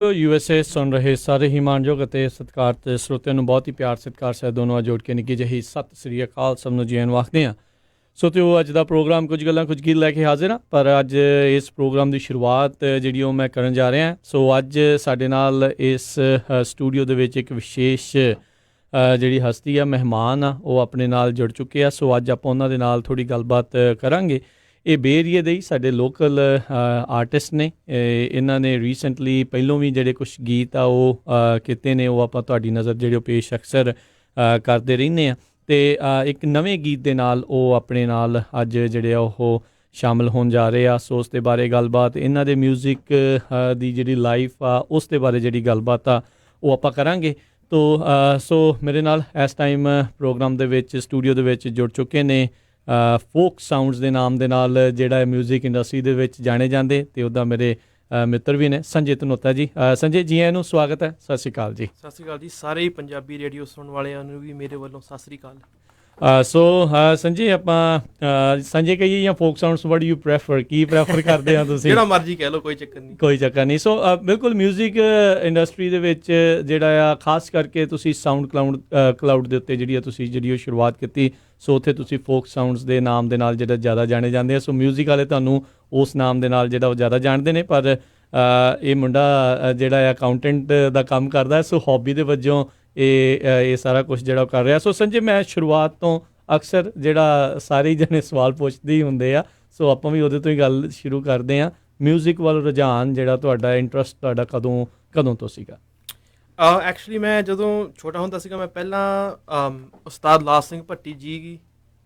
USA ਸੁਣ ਰਹੇ ਸਾਰੇ ਹੀ ਮਾਣਯੋਗ ਅਤੇ ਸਤਿਕਾਰਤ ਸਰੋਤਿਆਂ ਨੂੰ ਬਹੁਤ ਹੀ ਪਿਆਰ ਸਤਿਕਾਰ ਸਹਿਤ ਦੋਨੋਂ ਜੋੜ ਕੇ ਨਿੱਕੀ ਜਿਹੀ ਸਤਿ ਸ੍ਰੀ ਅਕਾਲ ਸਭ ਨੂੰ ਜੀ ਆਇਆਂ ਨੂੰ ਆਖਦੇ ਹਾਂ। ਸੋ ਤੇ ਉਹ ਅੱਜ ਦਾ ਪ੍ਰੋਗਰਾਮ ਕੁਝ ਗੱਲਾਂ ਕੁਝ ਗੀਤ ਲੈ ਕੇ ਹਾਜ਼ਰ ਹਾਂ, ਪਰ ਅੱਜ ਇਸ ਪ੍ਰੋਗਰਾਮ ਦੀ ਸ਼ੁਰੂਆਤ ਜਿਹੜੀ ਉਹ ਮੈਂ ਕਰਨ ਜਾ ਰਿਹਾ। ਸੋ ਅੱਜ ਸਾਡੇ ਨਾਲ ਇਸ ਸਟੂਡੀਓ ਦੇ ਵਿੱਚ ਇੱਕ ਵਿਸ਼ੇਸ਼ ਜਿਹੜੀ ਹਸਤੀ ਆ, ਮਹਿਮਾਨ ਆ, ਉਹ ਆਪਣੇ ਨਾਲ ਜੁੜ ਚੁੱਕੇ ਆ। ਸੋ ਅੱਜ ਆਪਾਂ ਉਹਨਾਂ ਦੇ ਨਾਲ ਥੋੜ੍ਹੀ ਗੱਲਬਾਤ ਕਰਾਂਗੇ। ਇਹ ਬੇ ਏਰੀਏ ਦੇ ਹੀ ਸਾਡੇ ਲੋਕਲ ਆਰਟਿਸਟ ਨੇ। ਇਹਨਾਂ ਨੇ ਰੀਸੈਂਟਲੀ ਪਹਿਲੋਂ ਵੀ ਜਿਹੜੇ ਕੁਛ ਗੀਤ ਆ ਉਹ ਕੀਤੇ ਨੇ, ਉਹ ਆਪਾਂ ਤੁਹਾਡੀ ਨਜ਼ਰ ਜਿਹੜੇ ਉਹ ਪੇਸ਼ ਅਕਸਰ ਕਰਦੇ ਰਹਿੰਦੇ ਹਾਂ। ਅਤੇ ਇੱਕ ਨਵੇਂ ਗੀਤ ਦੇ ਨਾਲ ਉਹ ਆਪਣੇ ਨਾਲ ਅੱਜ ਜਿਹੜੇ ਆ ਉਹ ਸ਼ਾਮਲ ਹੋਣ ਜਾ ਰਹੇ ਆ। ਸੋ ਉਸ ਦੇ ਬਾਰੇ ਗੱਲਬਾਤ, ਇਹਨਾਂ ਦੇ ਮਿਊਜ਼ਿਕ ਦੀ ਜਿਹੜੀ ਲਾਈਫ ਆ ਉਸ ਦੇ ਬਾਰੇ ਜਿਹੜੀ ਗੱਲਬਾਤ ਆ ਉਹ ਆਪਾਂ ਕਰਾਂਗੇ। ਸੋ ਮੇਰੇ ਨਾਲ ਇਸ ਟਾਈਮ ਪ੍ਰੋਗਰਾਮ ਦੇ ਵਿੱਚ ਸਟੂਡੀਓ ਦੇ ਵਿੱਚ ਜੁੜ ਚੁੱਕੇ ਨੇ ਫੋਕ ਸਾਊਂਡਜ਼ ਦੇ ਨਾਮ ਦੇ ਨਾਲ ਜਿਹੜਾ ਮਿਊਜ਼ਿਕ ਇੰਡਸਟਰੀ ਦੇ ਵਿੱਚ ਜਾਣੇ ਜਾਂਦੇ, ਅਤੇ ਉੱਦਾਂ ਮੇਰੇ ਮਿੱਤਰ ਵੀ ਨੇ ਸੰਜੇ ਧਨੋਤਾ ਜੀ। ਸੰਜੇ ਜੀ ਆਇਆਂ ਨੂੰ ਸਵਾਗਤ ਹੈ। ਸਤਿ ਸ਼੍ਰੀ ਅਕਾਲ ਜੀ। ਸਤਿ ਸ਼੍ਰੀ ਅਕਾਲ ਜੀ। ਸਾਰੇ ਹੀ ਪੰਜਾਬੀ ਰੇਡੀਓ ਸੁਣਨ ਵਾਲਿਆਂ ਨੂੰ ਵੀ ਮੇਰੇ ਵੱਲੋਂ ਸਤਿ ਸ਼੍ਰੀ ਅਕਾਲ। ਸੋ ਸੰਜੇ, ਆਪਾਂ ਸੰਜੇ ਕਹੀਏ ਜਾਂ folk sounds, what you prefer, Ki prefer ਕਰਦੇ ਆ ਤੁਸੀਂ? ਜਿਹੜਾ ਮਰਜ਼ੀ ਕਹਿ ਲਓ, ਕੋਈ ਚੱਕਰ ਨਹੀਂ, ਕੋਈ ਚੱਕਰ ਨਹੀਂ। ਸੋ ਬਿਲਕੁਲ ਮਿਊਜ਼ਿਕ ਇੰਡਸਟਰੀ ਦੇ ਵਿੱਚ ਜਿਹੜਾ ਆ ਖਾਸ ਕਰਕੇ ਤੁਸੀਂ ਸਾਊਂਡ ਕਲਾਊਡ ਦੇ ਉੱਤੇ ਜਿਹੜੀ ਉਹ ਸ਼ੁਰੂਆਤ ਕੀਤੀ। ਸੋ ਉੱਥੇ ਤੁਸੀਂ ਫੋਕ ਸਾਊਂਡਸ ਦੇ ਨਾਮ ਦੇ ਨਾਲ ਜਿਹੜਾ ਜ਼ਿਆਦਾ ਜਾਣੇ ਜਾਂਦੇ ਆ। ਸੋ ਮਿਊਜ਼ਿਕ ਵਾਲੇ ਤੁਹਾਨੂੰ ਉਸ ਨਾਮ ਦੇ ਨਾਲ ਜਿਹੜਾ ਉਹ ਜ਼ਿਆਦਾ ਜਾਣਦੇ ਨੇ, ਪਰ ਇਹ ਮੁੰਡਾ ਜਿਹੜਾ ਆ ਅਕਾਊਂਟੈਂਟ ਦਾ ਕੰਮ ਕਰਦਾ। ਸੋ ਹੌਬੀ ਦੇ ਵਜੋਂ ਇਹ ਸਾਰਾ ਕੁਛ ਜਿਹੜਾ ਉਹ ਕਰ ਰਿਹਾ। ਸੋ ਸੰਜੇ, ਮੈਂ ਸ਼ੁਰੂਆਤ ਤੋਂ ਅਕਸਰ ਜਿਹੜਾ ਸਾਰੇ ਜਣੇ ਸਵਾਲ ਪੁੱਛਦੇ ਹੀ ਹੁੰਦੇ ਆ, ਸੋ ਆਪਾਂ ਵੀ ਉਹਦੇ ਤੋਂ ਹੀ ਗੱਲ ਸ਼ੁਰੂ ਕਰਦੇ ਹਾਂ। ਮਿਊਜ਼ਿਕ ਵੱਲ ਰੁਝਾਨ ਜਿਹੜਾ ਤੁਹਾਡਾ, ਇੰਟਰਸਟ ਤੁਹਾਡਾ ਕਦੋਂ ਤੋਂ ਸੀਗਾ? ਐਕਚੁਅਲੀ ਮੈਂ ਜਦੋਂ ਛੋਟਾ ਹੁੰਦਾ ਸੀਗਾ, ਮੈਂ ਪਹਿਲਾਂ ਉਸਤਾਦ ਲਾਲ ਸਿੰਘ ਭੱਟੀ ਜੀ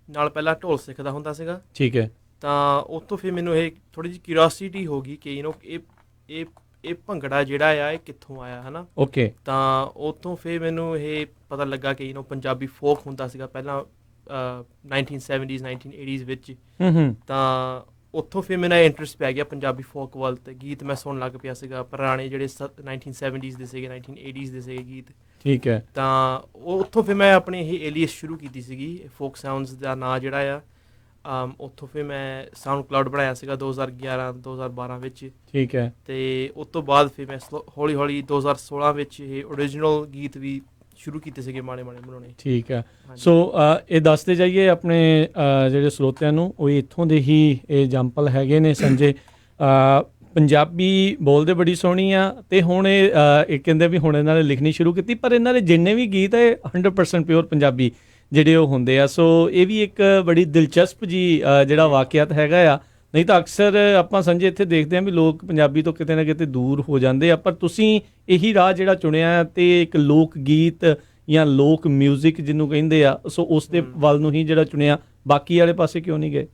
ਨਾਲ ਪਹਿਲਾਂ ਢੋਲ ਸਿੱਖਦਾ ਹੁੰਦਾ ਸੀਗਾ। ਠੀਕ ਹੈ। ਤਾਂ ਉੱਥੋਂ ਫਿਰ ਮੈਨੂੰ ਇਹ ਥੋੜ੍ਹੀ ਜਿਹੀ ਕਿਊਰੀਓਸਿਟੀ ਹੋ ਗਈ ਕਿ ਇਹ ਭੰਗੜਾ ਜਿਹੜਾ ਆ ਇਹ ਕਿੱਥੋਂ ਆਇਆ, ਹੈ ਨਾ। ਓਕੇ। ਤਾਂ ਉੱਥੋਂ ਫਿਰ ਮੈਨੂੰ ਇਹ ਪਤਾ ਲੱਗਾ ਕਿ ਪੰਜਾਬੀ ਫੋਕ ਹੁੰਦਾ ਸੀਗਾ ਪਹਿਲਾਂ 1970s 1980s ਵਿੱਚ। ਤਾਂ ਉੱਥੋਂ ਫਿਰ ਮੇਰਾ ਇੰਟਰਸਟ ਪੈ ਗਿਆ ਪੰਜਾਬੀ ਫੋਕ ਵੱਲ, ਅਤੇ ਗੀਤ ਮੈਂ ਸੁਣਨ ਲੱਗ ਪਿਆ ਸੀਗਾ ਪੁਰਾਣੇ ਜਿਹੜੇ 1970s ਦੇ ਸੀਗੇ, 1980s ਦੇ ਸੀਗੇ ਗੀਤ। ਠੀਕ ਹੈ। ਤਾਂ ਉੱਥੋਂ ਫਿਰ ਮੈਂ ਆਪਣੀ ਇਹ ਏਲੀਅਸ ਸ਼ੁਰੂ ਕੀਤੀ ਸੀਗੀ, ਫੋਕ ਸਾਊਂਡਸ ਦਾ ਨਾਂ ਜਿਹੜਾ ਆ। ਉੱਥੋਂ ਫਿਰ ਮੈਂ ਸਾਊਂਡ ਕਲਾਊਡ ਬਣਾਇਆ ਸੀਗਾ 2011-2012 ਵਿੱਚ। ਠੀਕ ਹੈ। ਅਤੇ ਉਸ ਤੋਂ ਬਾਅਦ ਫਿਰ ਮੈਂ ਹੌਲੀ ਹੌਲੀ 2016 ਵਿੱਚ ਇਹ ਓਰੀਜਨਲ ਗੀਤ ਵੀ ਸ਼ੁਰੂ ਕੀਤੇ ਸੀਗੇ, ਮਾੜੇ ਬਣਾਉਣੇ। ਠੀਕ ਹੈ। ਸੋ ਇਹ ਦੱਸਦੇ ਜਾਈਏ ਆਪਣੇ ਜਿਹੜੇ ਸਰੋਤਿਆਂ ਨੂੰ, ਉਹ ਇੱਥੋਂ ਦੇ ਹੀ ਇਹ ਜੰਪਲ ਹੈਗੇ ਨੇ ਸੰਜੇ। ਪੰਜਾਬੀ ਬੋਲਦੇ ਬੜੀ ਸੋਹਣੀ ਆ, ਅਤੇ ਹੁਣ ਇਹ ਕਹਿੰਦੇ ਵੀ ਹੁਣ ਇਹਨਾਂ ਨੇ ਲਿਖਣੀ ਸ਼ੁਰੂ ਕੀਤੀ, ਪਰ ਇਹਨਾਂ ਦੇ ਜਿੰਨੇ ਵੀ ਗੀਤ ਹੈ 100% ਪਿਓਰ ਪੰਜਾਬੀ ਜਿਹੜੇ ਉਹ ਹੁੰਦੇ ਆ। ਸੋ ਇਹ ਵੀ ਇੱਕ ਬੜੀ ਦਿਲਚਸਪ ਜੀ ਜਿਹੜਾ ਵਾਕਿਆਤ ਹੈਗਾ ਆ। ਨਹੀਂ ਤਾਂ ਅਕਸਰ ਆਪਾਂ ਸੰਜੇ ਇੱਥੇ ਦੇਖਦੇ ਹਾਂ ਵੀ ਲੋਕ ਪੰਜਾਬੀ ਤੋਂ ਕਿਤੇ ਨਾ ਕਿਤੇ ਦੂਰ ਹੋ ਜਾਂਦੇ ਆ, ਪਰ ਤੁਸੀਂ ਇਹੀ ਰਾਹ ਜਿਹੜਾ ਚੁਣਿਆ ਅਤੇ ਇੱਕ ਲੋਕ ਗੀਤ ਜਾਂ ਲੋਕ ਮਿਊਜ਼ਿਕ ਜਿਹਨੂੰ ਕਹਿੰਦੇ ਆ, ਸੋ ਉਸ ਦੇ ਵੱਲ ਨੂੰ ਹੀ ਜਿਹੜਾ ਚੁਣਿਆ। ਬਾਕੀ ਵਾਲੇ ਪਾਸੇ ਕਿਉਂ ਨਹੀਂ ਗਏ?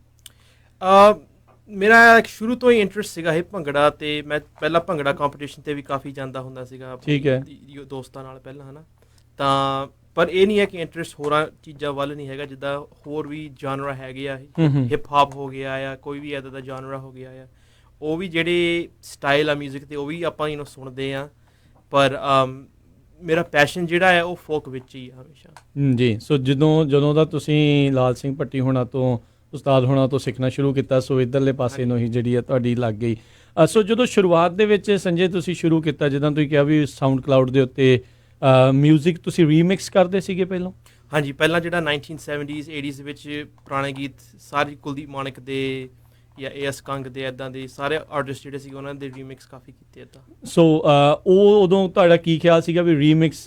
ਮੇਰਾ ਸ਼ੁਰੂ ਤੋਂ ਹੀ ਇੰਟਰਸਟ ਸੀਗਾ ਇਹ ਭੰਗੜਾ, ਅਤੇ ਮੈਂ ਪਹਿਲਾਂ ਭੰਗੜਾ ਕੰਪੀਟੀਸ਼ਨ 'ਤੇ ਵੀ ਕਾਫੀ ਜਾਂਦਾ ਹੁੰਦਾ ਸੀਗਾ। ਠੀਕ ਹੈ। ਦੋਸਤਾਂ ਨਾਲ ਪਹਿਲਾਂ, ਹੈ ਨਾ। ਤਾਂ ਪਰ ਇਹ ਨਹੀਂ ਹੈ ਕਿ ਇੰਟਰਸਟ ਹੋਰਾਂ ਚੀਜ਼ਾਂ ਵੱਲ ਨਹੀਂ ਹੈਗਾ, ਜਿੱਦਾਂ ਹੋਰ ਵੀ ਜਾਨਰਾ ਹੈਗੇ ਆ, ਹਿਪ ਹਾਪ ਹੋ ਗਿਆ ਆ, ਕੋਈ ਵੀ ਇੱਦਾਂ ਦਾ ਜਾਨਰਾ ਹੋ ਗਿਆ ਆ, ਉਹ ਵੀ ਜਿਹੜੇ ਸਟਾਈਲ ਆ ਮਿਊਜ਼ਿਕ ਦੇ ਉਹ ਵੀ ਆਪਾਂ ਸੁਣਦੇ ਹਾਂ। ਪਰ ਮੇਰਾ ਪੈਸ਼ਨ ਜਿਹੜਾ ਹੈ ਉਹ ਫੋਕ ਵਿੱਚ ਹੀ ਆ ਹਮੇਸ਼ਾ ਜੀ। ਸੋ ਜਦੋਂ ਦਾ ਤੁਸੀਂ ਲਾਲ ਸਿੰਘ ਭੱਟੀ ਹੋਣਾ ਤੋਂ, ਉਸਤਾਦ ਹੋਣਾ ਤੋਂ ਸਿੱਖਣਾ ਸ਼ੁਰੂ ਕੀਤਾ, ਸੋ ਇੱਧਰਲੇ ਪਾਸੇ ਨੂੰ ਹੀ ਜਿਹੜੀ ਆ ਤੁਹਾਡੀ ਲੱਗ ਗਈ। ਸੋ ਜਦੋਂ ਸ਼ੁਰੂਆਤ ਦੇ ਵਿੱਚ ਸੰਜੇ ਤੁਸੀਂ ਸ਼ੁਰੂ ਕੀਤਾ, ਜਿੱਦਾਂ ਤੁਸੀਂ ਕਿਹਾ ਵੀ ਸਾਊਂਡ ਕਲਾਊਡ ਦੇ ਉੱਤੇ ਮਿਊਜ਼ਿਕ ਤੁਸੀਂ ਰੀਮਿਕਸ ਕਰਦੇ ਸੀਗੇ ਪਹਿਲਾਂ? ਹਾਂਜੀ, ਪਹਿਲਾਂ ਜਿਹੜਾ 1970s 80s ਵਿੱਚ ਪੁਰਾਣੇ ਗੀਤ ਸਾਰੇ ਕੁਲਦੀਪ ਮਾਣਕ ਦੇ ਜਾਂ AS ਕੰਗ ਦੇ, ਇੱਦਾਂ ਦੇ ਸਾਰੇ ਆਰਟਿਸਟ ਜਿਹੜੇ ਸੀਗੇ ਉਹਨਾਂ ਦੇ ਰੀਮਿਕਸ ਕਾਫੀ ਕੀਤੇ ਇੱਦਾਂ। ਸੋ ਉਹ ਉਦੋਂ ਤੁਹਾਡਾ ਕੀ ਖਿਆਲ ਸੀਗਾ ਵੀ ਰੀਮਿਕਸ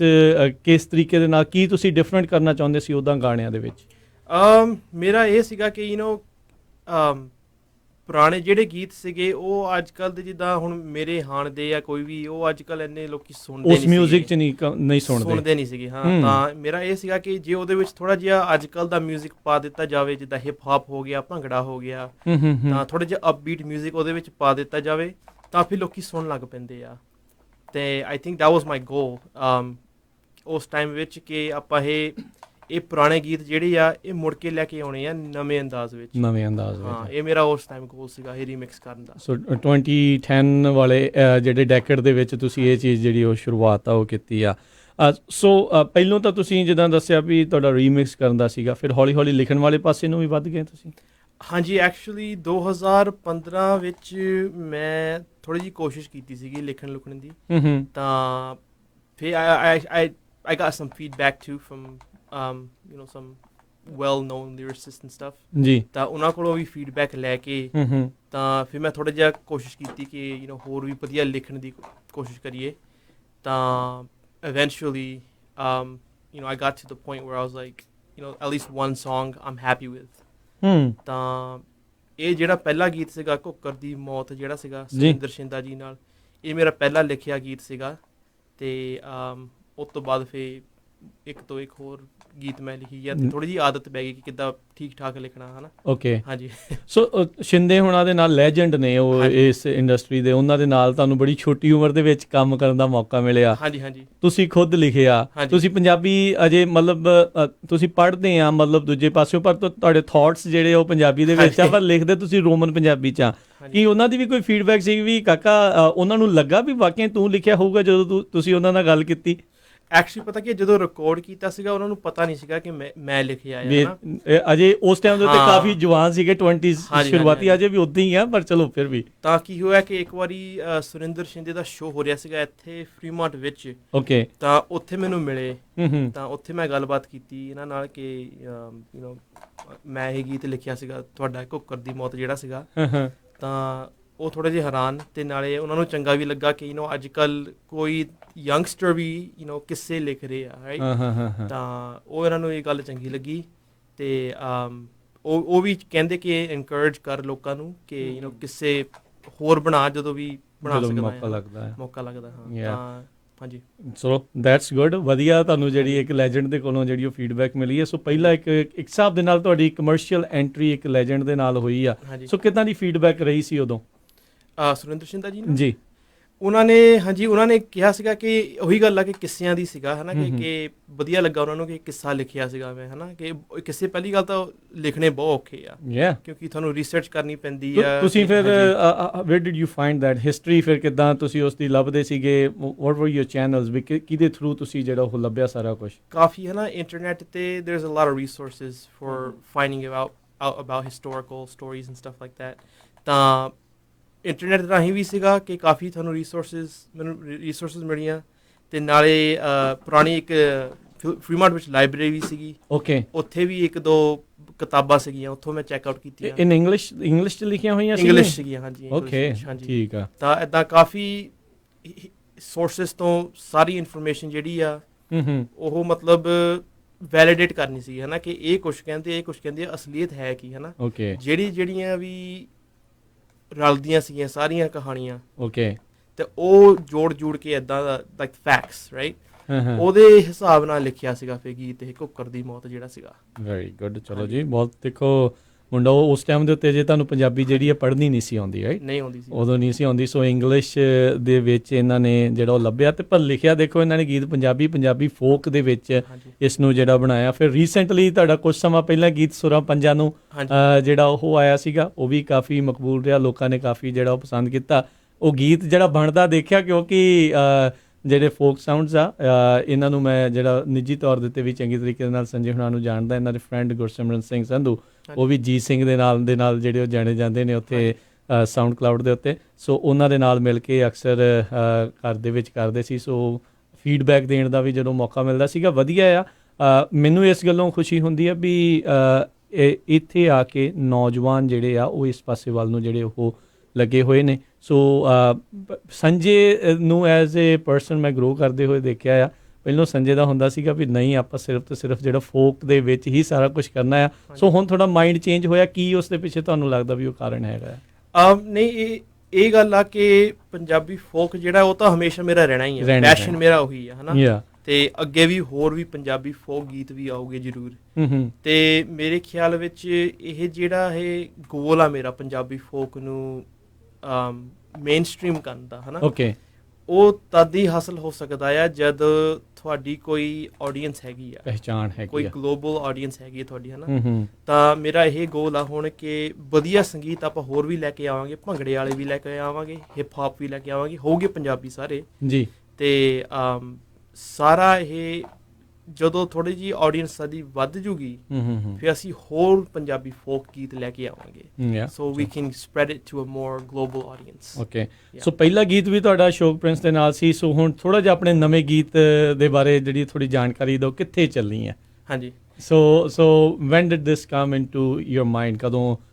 ਕਿਸ ਤਰੀਕੇ ਦੇ ਨਾਲ, ਕੀ ਤੁਸੀਂ ਡਿਫਰੈਂਟ ਕਰਨਾ ਚਾਹੁੰਦੇ ਸੀ ਉੱਦਾਂ ਗਾਣਿਆਂ ਦੇ ਵਿੱਚ? ਮੇਰਾ ਇਹ ਸੀਗਾ ਕਿ ਪੁਰਾਣੇ ਜਿਹੜੇ ਗੀਤ ਸੀਗੇ ਉਹ ਅੱਜ ਕੱਲ੍ਹ ਦੇ, ਜਿੱਦਾਂ ਹੁਣ ਮੇਰੇ ਹਾਣ ਦੇ ਆ ਕੋਈ ਵੀ, ਉਹ ਅੱਜ ਕੱਲ੍ਹ ਇੰਨੇ ਲੋਕੀ ਸੁਣਦੇ ਉਸ ਮਿਊਜ਼ਿਕ 'ਚ ਨਹੀਂ ਸੁਣਦੇ ਨਹੀਂ ਸੀਗੇ। ਹਾਂ, ਤਾਂ ਮੇਰਾ ਇਹ ਸੀਗਾ ਕਿ ਜੇ ਉਹਦੇ ਵਿੱਚ ਥੋੜ੍ਹਾ ਜਿਹਾ ਅੱਜ ਕੱਲ੍ਹ ਦਾ ਮਿਊਜ਼ਿਕ ਪਾ ਦਿੱਤਾ ਜਾਵੇ, ਜਿੱਦਾਂ ਹਿਪ ਹਾਪ ਹੋ ਗਿਆ, ਭੰਗੜਾ ਹੋ ਗਿਆ, ਤਾਂ ਥੋੜ੍ਹਾ ਜਿਹਾ ਅਪਬੀਟ ਮਿਊਜ਼ਿਕ ਉਹਦੇ ਵਿੱਚ ਪਾ ਦਿੱਤਾ ਜਾਵੇ, ਤਾਂ ਫਿਰ ਲੋਕੀ ਸੁਣਨ ਲੱਗ ਪੈਂਦੇ ਆ। ਅਤੇ ਆਈ ਥਿੰਕ ਦੈਟ ਵਾਜ਼ ਮਾਈ ਗੋਲ ਉਸ ਟਾਈਮ ਵਿੱਚ, ਕਿ ਆਪਾਂ ਇਹ ਪੁਰਾਣੇ ਗੀਤ ਜਿਹੜੇ ਆ ਇਹ ਮੁੜ ਕੇ ਲੈ ਕੇ ਆਉਣੇ ਆ ਨਵੇਂ ਅੰਦਾਜ਼ ਵਿੱਚ। ਹਾਂ, ਇਹ ਮੇਰਾ ਉਸ ਟਾਈਮ ਗੋਲ ਸੀਗਾ ਇਹ ਰੀਮਿਕਸ ਕਰਨ ਦਾ। ਸੋ 2010 ਵਾਲੇ ਜਿਹੜੇ ਡੈਕੇਡ ਦੇ ਵਿੱਚ ਤੁਸੀਂ ਇਹ ਚੀਜ਼ ਜਿਹੜੀ ਉਹ ਸ਼ੁਰੂਆਤ ਆ ਉਹ ਕੀਤੀ ਆ। ਸੋ ਪਹਿਲੋਂ ਤਾਂ ਤੁਸੀਂ ਜਿੱਦਾਂ ਦੱਸਿਆ ਵੀ ਤੁਹਾਡਾ ਰੀਮਿਕਸ ਕਰਨ ਦਾ ਸੀਗਾ, ਫਿਰ ਹੌਲੀ ਹੌਲੀ ਲਿਖਣ ਵਾਲੇ ਪਾਸੇ ਨੂੰ ਵੀ ਵੱਧ ਗਏ ਤੁਸੀਂ? ਹਾਂਜੀ ਐਕਚੁਅਲੀ 2015 ਵਿੱਚ ਮੈਂ ਥੋੜ੍ਹੀ ਜਿਹੀ ਕੋਸ਼ਿਸ਼ ਕੀਤੀ ਸੀਗੀ ਲਿਖਣ ਲੁਖਣ ਦੀ ਤਾਂ ਫਿਰ I got some feedback too from some well-known lyricists and stuff ਜੀ ਤਾਂ ਉਹਨਾਂ ਕੋਲੋਂ ਵੀ ਫੀਡਬੈਕ ਲੈ ਕੇ ਤਾਂ ਫਿਰ ਮੈਂ ਥੋੜ੍ਹਾ ਜਿਹਾ ਕੋਸ਼ਿਸ਼ ਕੀਤੀ ਕਿ ਹੋਰ ਵੀ ਵਧੀਆ ਲਿਖਣ ਦੀ ਕੋਸ਼ਿਸ਼ ਕਰੀਏ ਤਾਂ eventually I got to the point where I was like at least one song I'm happy with ਤਾਂ ਇਹ ਜਿਹੜਾ ਪਹਿਲਾ ਗੀਤ ਸੀਗਾ ਘੁੱਕਰ ਦੀ ਮੌਤ ਜਿਹੜਾ ਸੀਗਾ ਸੁਰਿੰਦਰ ਸ਼ਿੰਦਾ ਜੀ ਨਾਲ ਇਹ ਮੇਰਾ ਪਹਿਲਾ ਲਿਖਿਆ ਗੀਤ ਸੀਗਾ ਤੇ ਉਸ ਤੋਂ ਬਾਅਦ ਫਿਰ ਇੱਕ ਤੋਂ ਇੱਕ ਹੋਰ ਗੀਤ ਮੈਂ ਲਿਖੀ ਆ ਤੇ ਥੋੜੀ ਜਿਹੀ ਆਦਤ ਪੈ ਗਈ ਕਿ ਕਿੱਦਾਂ ਠੀਕ ਠਾਕ ਲਿਖਣਾ ਹਨਾ ਓਕੇ ਹਾਂਜੀ ਸੋ ਸ਼ਿੰਦੇ ਹੁਣਾਂ ਦੇ ਨਾਲ ਲੈਜੈਂਡ ਨੇ ਉਹ ਇਸ ਇੰਡਸਟਰੀ ਦੇ ਉਹਨਾਂ ਦੇ ਨਾਲ ਤੁਹਾਨੂੰ ਬੜੀ ਛੋਟੀ ਉਮਰ ਦੇ ਵਿੱਚ ਕੰਮ ਕਰਨ ਦਾ ਮੌਕਾ ਮਿਲਿਆ ਹਾਂਜੀ ਹਾਂਜੀ ਤੁਸੀਂ ਖੁਦ ਲਿਖਿਆ ਤੁਸੀਂ ਪੰਜਾਬੀ ਅਜੇ ਮਤਲਬ ਤੁਸੀਂ ਪੜ੍ਹਦੇ ਆ ਮਤਲਬ ਦੂਜੇ ਪਾਸਿਓਂ ਪਰ ਤੁਹਾਡੇ ਥਾਟਸ ਜਿਹੜੇ ਉਹ ਪੰਜਾਬੀ ਦੇ ਵਿੱਚ ਆ ਪਰ ਲਿਖਦੇ ਤੁਸੀਂ ਰੋਮਨ ਪੰਜਾਬੀ ਚ ਆ ਕੀ ਉਹਨਾਂ ਦੀ ਵੀ ਕੋਈ ਫੀਡਬੈਕ ਸੀ ਵੀ ਕਾਕਾ ਉਹਨਾਂ ਨੂੰ ਲੱਗਾ ਵੀ ਵਾਕਿਆ ਤੂੰ ਲਿਖਿਆ ਹੋਊਗਾ ਜਦੋਂ ਤੁਸੀਂ ਉਹਨਾਂ ਨਾਲ ਗੱਲ ਕੀਤੀ ਐਕਚੁਅਲੀ ਪਤਾ ਕੀ ਜਦੋਂ ਰਿਕਾਰਡ ਕੀਤਾ ਸੀਗਾ ਉਹਨਾਂ ਨੂੰ ਪਤਾ ਨਹੀਂ ਸੀਗਾ ਕਿ ਮੈਂ ਲਿਖਿਆ ਹੈ ਅਜੇ ਉਸ ਟਾਈਮ ਦੇ ਉੱਤੇ ਕਾਫੀ ਜਵਾਨ ਸੀਗੇ 20s ਸ਼ੁਰੂਆਤੀ ਅਜੇ ਵੀ ਉਦਾਂ ਹੀ ਆ ਪਰ ਚਲੋ ਫਿਰ ਵੀ ਤਾਂ ਕੀ ਹੋਇਆ ਕਿ ਇੱਕ ਵਾਰੀ ਸੁਰਿੰਦਰ ਸ਼ਿੰਦੇ ਦਾ ਸ਼ੋਅ ਹੋ ਰਿਹਾ ਸੀਗਾ ਇੱਥੇ ਫਰੀਮੌਂਟ ਵਿੱਚ ਓਕੇ ਤਾਂ ਉੱਥੇ ਮੈਨੂੰ ਮਿਲੇ ਤਾਂ ਉੱਥੇ ਮੈਂ ਗੱਲਬਾਤ ਕੀਤੀ ਇਹਨਾਂ ਨਾਲ ਕਿ ਮੈਂ ਇਹ ਗੀਤ ਲਿਖਿਆ ਸੀਗਾ ਤੁਹਾਡਾ ਘੁੱਕਰ ਦੀ ਮੌਤ ਜਿਹੜਾ ਸੀਗਾ ਤਾਂ ਉਹ ਥੋੜ੍ਹੇ ਜਿਹੇ ਹੈਰਾਨ ਅਤੇ ਨਾਲੇ ਉਹਨਾਂ ਨੂੰ ਚੰਗਾ ਵੀ ਲੱਗਾ ਕਿ ਅੱਜ ਕੱਲ੍ਹ ਕੋਈ ਯੰਗਸਟਰ ਵੀ ਕਿੱਸੇ ਲਿਖ ਰਹੇ ਆ ਰਾਈਟ ਤਾਂ ਉਹ ਇਹਨਾਂ ਨੂੰ ਇਹ ਗੱਲ ਚੰਗੀ ਲੱਗੀ ਅਤੇ ਉਹ ਵੀ ਕਹਿੰਦੇ ਕਿ ਐਨਕਰੇਜ ਕਰ ਲੋਕਾਂ ਨੂੰ ਕਿ ਕਿੱਸੇ ਹੋਰ ਬਣਾ ਜਦੋਂ ਵੀ ਬਣਾ ਸਕਦਾ ਮੌਕਾ ਲੱਗਦਾ ਹਾਂ ਹਾਂਜੀ ਚਲੋ ਦੈਟਸ ਗੁੱਡ ਵਧੀਆ ਤੁਹਾਨੂੰ ਜਿਹੜੀ ਇੱਕ ਲੈਜੈਂਡ ਦੇ ਕੋਲੋਂ ਜਿਹੜੀ ਉਹ ਫੀਡਬੈਕ ਮਿਲੀ ਹੈ ਸੋ ਪਹਿਲਾਂ ਇੱਕ ਹਿਸਾਬ ਦੇ ਨਾਲ ਤੁਹਾਡੀ ਕਮਰਸ਼ੀਅਲ ਐਂਟਰੀ ਇੱਕ ਲੈਜੈਂਡ ਦੇ ਨਾਲ ਹੋਈ ਆ ਸੋ ਕਿੱਦਾਂ ਦੀ ਫੀਡਬੈਕ ਰਹੀ ਸੀ ਉਦੋਂ ਸੁਰਿੰਦਰ ਸ਼ਿੰਦਾ ਜੀ ਉਹਨਾਂ ਨੇ ਕਿਹਾ ਸੀਗਾ ਕਿ ਉਹੀ ਗੱਲ ਆ ਕਿ ਕਿੱਸਿਆਂ ਦੀ ਸੀਗਾ ਹੈ ਨਾ ਕਿ ਵਧੀਆ ਲੱਗਾ ਉਹਨਾਂ ਨੂੰ ਕਿ ਕਿੱਸਾ ਲਿਖਿਆ ਸੀਗਾ ਮੈਂ ਹੈ ਨਾ ਕਿ ਕਿੱਸੇ ਪਹਿਲੀ ਗੱਲ ਤਾਂ ਲਿਖਣੇ ਬਹੁਤ ਔਖੇ ਆ ਕਿਉਂਕਿ ਤੁਹਾਨੂੰ ਰਿਸਰਚ ਕਰਨੀ ਪੈਂਦੀ ਆ ਤੁਸੀਂ ਫਿਰ wear did you find that history ਫਿਰ ਕਿੱਦਾਂ ਤੁਸੀਂ ਉਸ ਦੀ ਲੱਭਦੇ ਸੀਗੇ ਵਾਟ ਵਰ ਯੂਰ ਚੈਨਲਸ ਵੀ ਕਿਹਦੇ ਥਰੂ ਤੁਸੀਂ ਜਿਹੜਾ ਉਹ ਲੱਭਿਆ ਸਾਰਾ ਕੁਝ ਕਾਫੀ ਹੈ ਨਾ ਇੰਟਰਨੈਟ ਤੇ there is a lot of resources for finding about historical stories and stuff like that ਤਾਂ ਇੰਟਰਨੈਟ ਰਾਹੀਂ ਵੀ ਸੀਗਾ ਕਿ ਕਾਫੀ ਤੁਹਾਨੂੰ ਰਿਸੋਰਸਿਸ ਮਿਲੀਆਂ ਅਤੇ ਨਾਲੇ ਪੁਰਾਣੀ ਇੱਕ ਫਰੀਮੌਂਟ ਵਿੱਚ ਲਾਇਬ੍ਰੇਰੀ ਵੀ ਸੀਗੀ ਓਕੇ ਉੱਥੇ ਵੀ ਇੱਕ ਦੋ ਕਿਤਾਬਾਂ ਸੀਗੀਆਂ ਉੱਥੋਂ ਮੈਂ ਚੈੱਕ ਆਊਟ ਕੀਤੀਆਂ ਇੰਗਲਿਸ਼ 'ਚ ਲਿਖੀਆਂ ਹੋਈਆਂ ਇੰਗਲਿਸ਼ ਸੀਗੀਆਂ ਹਾਂਜੀ ਓਕੇ ਠੀਕ ਆ ਤਾਂ ਇੱਦਾਂ ਕਾਫੀ ਸੋਰਸਿਸ ਤੋਂ ਸਾਰੀ ਇਨਫੋਰਮੇਸ਼ਨ ਜਿਹੜੀ ਆ ਉਹ ਮਤਲਬ ਵੈਲੀਡੇਟ ਕਰਨੀ ਸੀ ਹੈ ਨਾ ਕਿ ਇਹ ਕੁਛ ਕਹਿੰਦੇ ਅਸਲੀਅਤ ਹੈ ਕੀ ਹੈ ਨਾ ਜਿਹੜੀਆਂ ਵੀ ਰਲਦੀਆਂ ਸੀਗੀਆਂ ਸਾਰੀਆਂ ਕਹਾਣੀਆਂ ਓਕੇ ਤੇ ਉਹ ਜੋੜ ਕੇ ਏਦਾਂ ਦਾ ਲਾਈਕ ਫੈਕਟਸ ਰਾਈਟ ਉਹਦੇ ਹਿਸਾਬ ਨਾਲ ਲਿਖਿਆ ਸੀਗਾ ਫਿਰ ਗੀਤ ਇਹ ਘੁੱਕਰ ਦੀ ਮੌਤ ਜਿਹੜਾ ਸੀਗਾ ਵੈਰੀ ਗੁੱਡ ਚਲੋ ਜੀ ਬਹੁਤ ਦੇਖੋ ਮੁੰਡਾ ਉਸ ਟਾਈਮ ਦੇ ਉੱਤੇ ਜੇ ਤੁਹਾਨੂੰ ਪੰਜਾਬੀ ਜਿਹੜੀ ਹੈ ਪੜ੍ਹਨੀ ਨਹੀਂ ਸੀ ਆਉਂਦੀ ਰਾਈਟ ਨਹੀਂ ਆਉਂਦੀ ਸੀ ਉਦੋਂ ਨਹੀਂ ਸੀ ਆਉਂਦੀ ਸੋ ਇੰਗਲਿਸ਼ ਦੇ ਵਿੱਚ ਇਹਨਾਂ ਨੇ ਜਿਹੜਾ ਉਹ ਲੱਭਿਆ ਤੇ ਪਰ ਲਿਖਿਆ ਦੇਖੋ ਇਹਨਾਂ ਨੇ ਗੀਤ ਪੰਜਾਬੀ ਫੋਕ ਦੇ ਵਿੱਚ ਇਸ ਨੂੰ ਜਿਹੜਾ ਬਣਾਇਆ ਫਿਰ ਰੀਸੈਂਟਲੀ ਤੁਹਾਡਾ ਕੁਝ ਸਮਾਂ ਪਹਿਲਾਂ ਗੀਤ ਸੁਰਾਂ ਪੰਜਾਂ ਨੂੰ ਜਿਹੜਾ ਉਹ ਆਇਆ ਸੀਗਾ ਉਹ ਵੀ ਕਾਫੀ ਮਕਬੂਲ ਰਿਹਾ ਲੋਕਾਂ ਨੇ ਕਾਫੀ ਜਿਹੜਾ ਉਹ ਪਸੰਦ ਕੀਤਾ ਉਹ ਗੀਤ ਜਿਹੜਾ ਬਣਦਾ ਦੇਖਿਆ ਕਿਉਂਕਿ ਜਿਹੜੇ ਫੋਕ ਸਾਊਂਡਸ ਆ ਇਹਨਾਂ ਨੂੰ ਮੈਂ ਜਿਹੜਾ ਨਿੱਜੀ ਤੌਰ ਦੇ ਉੱਤੇ ਵੀ ਚੰਗੀ ਤਰੀਕੇ ਨਾਲ ਸੰਜੇ ਹੁਣਾਂ ਨੂੰ ਜਾਣਦਾ ਇਹਨਾਂ ਦੇ ਫਰੈਂਡ ਗੁਰਸਿਮਰਨ ਸਿੰਘ ਸੰਧੂ ਉਹ ਵੀ ਜੀਤ ਸਿੰਘ ਦੇ ਨਾਲ ਜਿਹੜੇ ਉਹ ਜਾਣੇ ਜਾਂਦੇ ਨੇ ਉੱਥੇ ਸਾਊਂਡ ਕਲਾਊਡ ਦੇ ਉੱਤੇ ਸੋ ਉਹਨਾਂ ਦੇ ਨਾਲ ਮਿਲ ਕੇ ਅਕਸਰ ਘਰ ਦੇ ਵਿੱਚ ਕਰਦੇ ਸੀ ਸੋ ਫੀਡਬੈਕ ਦੇਣ ਦਾ ਵੀ ਜਦੋਂ ਮੌਕਾ ਮਿਲਦਾ ਸੀਗਾ ਵਧੀਆ ਆ ਮੈਨੂੰ ਇਸ ਗੱਲੋਂ ਖੁਸ਼ੀ ਹੁੰਦੀ ਆ ਵੀ ਇੱਥੇ ਆ ਕੇ ਨੌਜਵਾਨ ਜਿਹੜੇ ਆ ਉਹ ਇਸ ਪਾਸੇ ਵੱਲ ਨੂੰ ਜਿਹੜੇ ਉਹ ਲੱਗੇ ਹੋਏ ਨੇ ਸੋ ਸੰਜੇ ਨੂੰ ਐਜ਼ ਏ ਪਰਸਨ ਮੈਂ ਗਰੋ ਕਰਦੇ ਹੋਏ ਦੇਖਿਆ ਆ ਪਹਿਲਾਂ ਸੰਜੇ ਦਾ ਹੁੰਦਾ ਸੀਗਾ ਵੀ ਨਹੀਂ ਆਪਾਂ ਸਿਰਫ ਤੇ ਸਿਰਫ ਜਿਹੜਾ ਫੋਕ ਦੇ ਵਿੱਚ ਹੀ ਸਾਰਾ ਕੁਝ ਕਰਨਾ ਆ ਸੋ ਹੁਣ ਥੋੜਾ ਮਾਈਂਡ ਚੇਂਜ ਹੋਇਆ ਕੀ ਉਸ ਦੇ ਪਿੱਛੇ ਤੁਹਾਨੂੰ ਲੱਗਦਾ ਵੀ ਉਹ ਕਾਰਨ ਹੈਗਾ ਨਹੀਂ ਇਹ ਗੱਲ ਆ ਕਿ ਪੰਜਾਬੀ ਫੋਕ ਜਿਹੜਾ ਉਹ ਤਾਂ ਹਮੇਸ਼ਾ ਮੇਰਾ ਰਹਿਣਾ ਹੀ ਹੈ ਪੈਸ਼ਨ ਮੇਰਾ ਉਹੀ ਆ ਹਨਾ ਤੇ ਅੱਗੇ ਵੀ ਹੋਰ ਵੀ ਪੰਜਾਬੀ ਫੋਕ ਗੀਤ ਵੀ ਆਉਗੇ ਜ਼ਰੂਰ ਤੇ ਮੇਰੇ ਖਿਆਲ ਵਿੱਚ ਇਹ ਜਿਹੜਾ ਇਹ ਗੋਲ ਆ ਮੇਰਾ ਪੰਜਾਬੀ ਫੋਕ ਨੂੰ ਮੇਨ ਸਟ੍ਰੀਮ ਕਰਨ ਦਾ ਹਨਾ ਓਕੇ ਉਹ ਤਦ ਹੀ ਹਾਸਲ ਹੋ ਸਕਦਾ ਆ ਜਦ ਤੁਹਾਡੀ ਕੋਈ ਆਡੀਅנס ਹੈਗੀ ਆ ਪਹਿਚਾਣ ਹੈਗੀ ਕੋਈ ਗਲੋਬਲ ਆਡੀਅנס ਹੈਗੀ ਆ ਤੁਹਾਡੀ ਹਨਾ ਤਾਂ ਮੇਰਾ ਇਹ ਗੋਲ ਆ ਹੁਣ ਕਿ ਵਧੀਆ ਸੰਗੀਤ ਆਪਾਂ ਹੋਰ ਵੀ ਲੈ ਕੇ ਆਵਾਂਗੇ ਭੰਗੜੇ ਵਾਲੇ ਵੀ ਲੈ ਕੇ ਆਵਾਂਗੇ ਹਿਪ ਹੌਪ ਵੀ ਲੈ ਕੇ ਆਵਾਂਗੇ ਹੋਊਗੇ ਪੰਜਾਬੀ ਸਾਰੇ ਜੀ ਤੇ ਸਾਰਾ ਇਹ ਜਦੋਂ ਥੋੜੀ ਜਿਹੀ ਆਡੀਅנס ਸਾਡੀ ਵੱਧ ਜੂਗੀ ਫਿਰ ਅਸੀਂ ਹੋਰ ਪੰਜਾਬੀ ਫੋਕ ਗੀਤ ਲੈ ਕੇ ਆਵਾਂਗੇ so we can spread it to a more global audience okay so ਪਹਿਲਾ ਗੀਤ ਵੀ ਤੁਹਾਡਾ ਅਸ਼ੋਕ ਪ੍ਰਿੰਸ ਦੇ ਨਾਲ ਸੀ ਸੋ ਹੁਣ ਥੋੜਾ ਜਿਹਾ ਆਪਣੇ ਨਵੇਂ ਗੀਤ ਦੇ ਬਾਰੇ ਜਿਹੜੀ ਥੋੜੀ ਜਾਣਕਾਰੀ ਦਿਓ ਕਿੱਥੇ ਚੱਲੀ ਹੈ ਹਾਂਜੀ so when did this come into your mind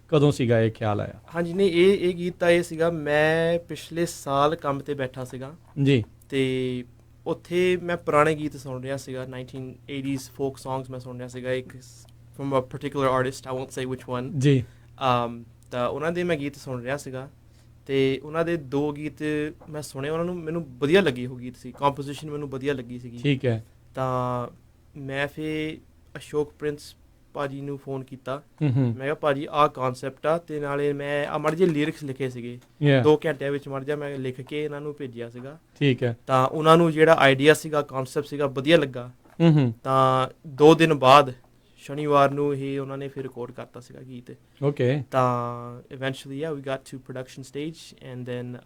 ਕਦੋਂ ਸੀਗਾ ਇਹ ਖਿਆਲ ਆਇਆ ਹਾਂਜੀ ਨਹੀਂ ਇਹ ਗੀਤ ਤਾਂ ਇਹ ਸੀਗਾ ਮੈਂ ਪਿਛਲੇ ਸਾਲ ਕੰਮ ਤੇ ਬੈਠਾ ਸੀਗਾ ਜੀ ਤੇ ਉੱਥੇ ਮੈਂ ਪੁਰਾਣੇ ਗੀਤ ਸੁਣ ਰਿਹਾ ਸੀਗਾ 1980s ਫੋਕ ਸੌਂਗਸ ਮੈਂ ਸੁਣ ਰਿਹਾ ਸੀਗਾ ਇੱਕ from a particular artist I won't say which one ਜੀ ਤਾਂ ਉਹਨਾਂ ਦੇ ਮੈਂ ਗੀਤ ਸੁਣ ਰਿਹਾ ਸੀਗਾ ਤੇ ਉਹਨਾਂ ਦੇ 2 ਗੀਤ ਮੈਂ ਸੁਣੇ ਉਹਨਾਂ ਨੂੰ ਮੈਨੂੰ ਵਧੀਆ ਲੱਗੀ ਉਹ ਗੀਤ ਸੀ ਕੰਪੋਜੀਸ਼ਨ ਮੈਨੂੰ ਵਧੀਆ ਲੱਗੀ ਸੀਗੀ ਠੀਕ ਹੈ ਤਾਂ ਮੈਂ ਫਿਰ ਅਸ਼ੋਕ ਪ੍ਰਿੰਸ ਭਾਜੀ ਨੂੰ ਫੋਨ ਕੀਤਾ ਮੈਂ ਕਿਹਾ ਭਾਜੀ ਆਹ ਕਨਸੈਪਟ ਆ ਤੇ ਨਾਲੇ ਮੈਂ ਮਾੜੇ ਜਿਹੇ ਲਿਰਿਕਸ ਲਿਖੇ ਸੀਗੇ 2 ਘੰਟਿਆਂ ਵਿੱਚ ਮਾੜਾ ਜਿਹਾ ਮੈਂ ਲਿਖ ਕੇ ਇਹਨਾਂ ਨੂੰ ਭੇਜਿਆ ਸੀਗਾ ਠੀਕ ਹੈ ਤਾਂ ਉਹਨਾਂ ਨੂੰ ਜਿਹੜਾ ਆਈਡੀਆ ਸੀਗਾ ਕਨਸੈਪਟ ਸੀਗਾ ਵਧੀਆ ਲੱਗਾ ਤਾਂ 2 ਦਿਨ ਬਾਅਦ ਸ਼ਨੀਵਾਰ ਨੂੰ ਹੀ ਉਹਨਾਂ ਨੇ ਫਿਰ ਰਿਕਾਰਡ ਕਰਤਾ ਸੀਗਾ ਗੀਤ ਓਕੇ ਤਾਂ eventually we got to production stage and then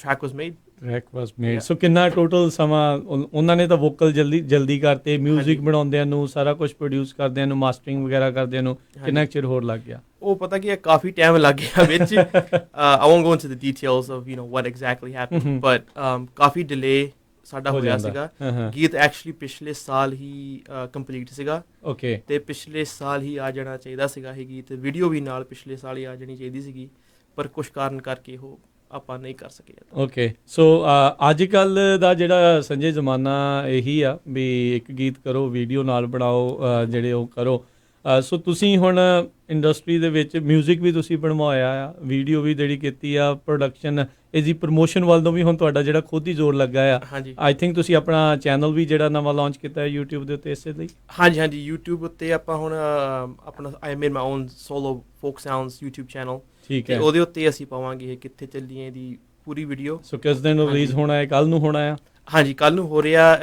track was made so ਕਿੰਨਾ ਟੋਟਲ ਸਮਾਂ ਉਹਨਾਂ ਨੇ ਤਾਂ ਵੋਕਲ ਜਲਦੀ ਕਰਤੇ ਮਿਊਜ਼ਿਕ ਬਣਾਉਂਦਿਆਂ ਨੂੰ ਸਾਰਾ ਕੁਝ ਪ੍ਰੋਡਿਊਸ ਕਰਦਿਆਂ ਨੂੰ ਮਾਸਟਰਿੰਗ ਵਗੈਰਾ ਕਰਦਿਆਂ ਨੂੰ ਕਿੰਨਾ ਚਿਰ ਹੋਰ ਲੱਗ ਗਿਆ ਉਹ ਪਤਾ ਕੀ ਕਾਫੀ ਟਾਈਮ ਲੱਗ ਗਿਆ ਵਿੱਚ I won't go into the details of what exactly happened but coffee delay ਸਾਡਾ ਹੋਇਆ ਸੀਗਾ ਗੀਤ ਐਕਚੁਅਲੀ ਪਿਛਲੇ ਸਾਲ ਹੀ ਕੰਪਲੀਟ ਸੀਗਾ ਓਕੇ ਤੇ ਪਿਛਲੇ ਸਾਲ ਹੀ ਆ ਜਾਣਾ ਚਾਹੀਦਾ ਸੀਗਾ ਇਹ ਗੀਤ ਵੀਡੀਓ ਵੀ ਨਾਲ ਪਿਛਲੇ ਸਾਲ ਹੀ ਆ ਜਾਣੀ ਚਾਹੀਦੀ ਸੀਗੀ ਪਰ ਕੁਝ ਕਾਰਨ ਕਰਕੇ ਉਹ ਆਪਾਂ ਨਹੀਂ ਕਰ ਸਕੇ ਓਕੇ ਸੋ ਅੱਜ ਕੱਲ ਦਾ ਜਿਹੜਾ ਸੰਜੇ ਜ਼ਮਾਨਾ ਇਹੀ ਆ ਵੀ ਇੱਕ ਗੀਤ ਕਰੋ ਵੀਡੀਓ ਨਾਲ ਬਣਾਓ ਜਿਹੜੇ ਉਹ ਕਰੋ ਸੋ ਤੁਸੀਂ ਹੁਣ ਇੰਡਸਟਰੀ ਦੇ ਵਿੱਚ ਮਿਊਜ਼ਿਕ ਵੀ ਤੁਸੀਂ ਬਣਵਾਇਆ ਆ ਵੀਡੀਓ ਵੀ ਜਿਹੜੀ ਕੀਤੀ ਆ ਪ੍ਰੋਡਕਸ਼ਨ ਇਹਦੀ ਪ੍ਰਮੋਸ਼ਨ ਵੱਲ ਤੋਂ ਵੀ ਹੁਣ ਤੁਹਾਡਾ ਜਿਹੜਾ ਖੁਦ ਹੀ ਜ਼ੋਰ ਲੱਗਾ ਆ ਆਈ ਥਿੰਕ ਤੁਸੀਂ ਆਪਣਾ ਚੈਨਲ ਵੀ ਜਿਹੜਾ ਨਵਾਂ ਲਾਂਚ ਕੀਤਾ ਹੈ YouTube ਦੇ ਉੱਤੇ ਇਸੇ ਲਈ ਹਾਂਜੀ YouTube ਉੱਤੇ ਆਪਾਂ ਹੁਣ ਆਪਣਾ I made my own solo folk sounds YouTube channel ਠੀਕ ਹੈ ਉਹਦੇ ਉੱਤੇ ਅਸੀਂ ਪਾਵਾਂਗੇ ਕਿੱਥੇ ਚੱਲੀ ਏ ਦੀ ਪੂਰੀ ਵੀਡੀਓ ਸੋ ਕਿਸ ਦਿਨ ਰਿਲੀਜ਼ ਹੋਣਾ ਹੈ ਕੱਲ ਨੂੰ ਹੋਣਾ ਆ ਹਾਂਜੀ ਕੱਲ ਨੂੰ ਹੋ ਰਿਹਾ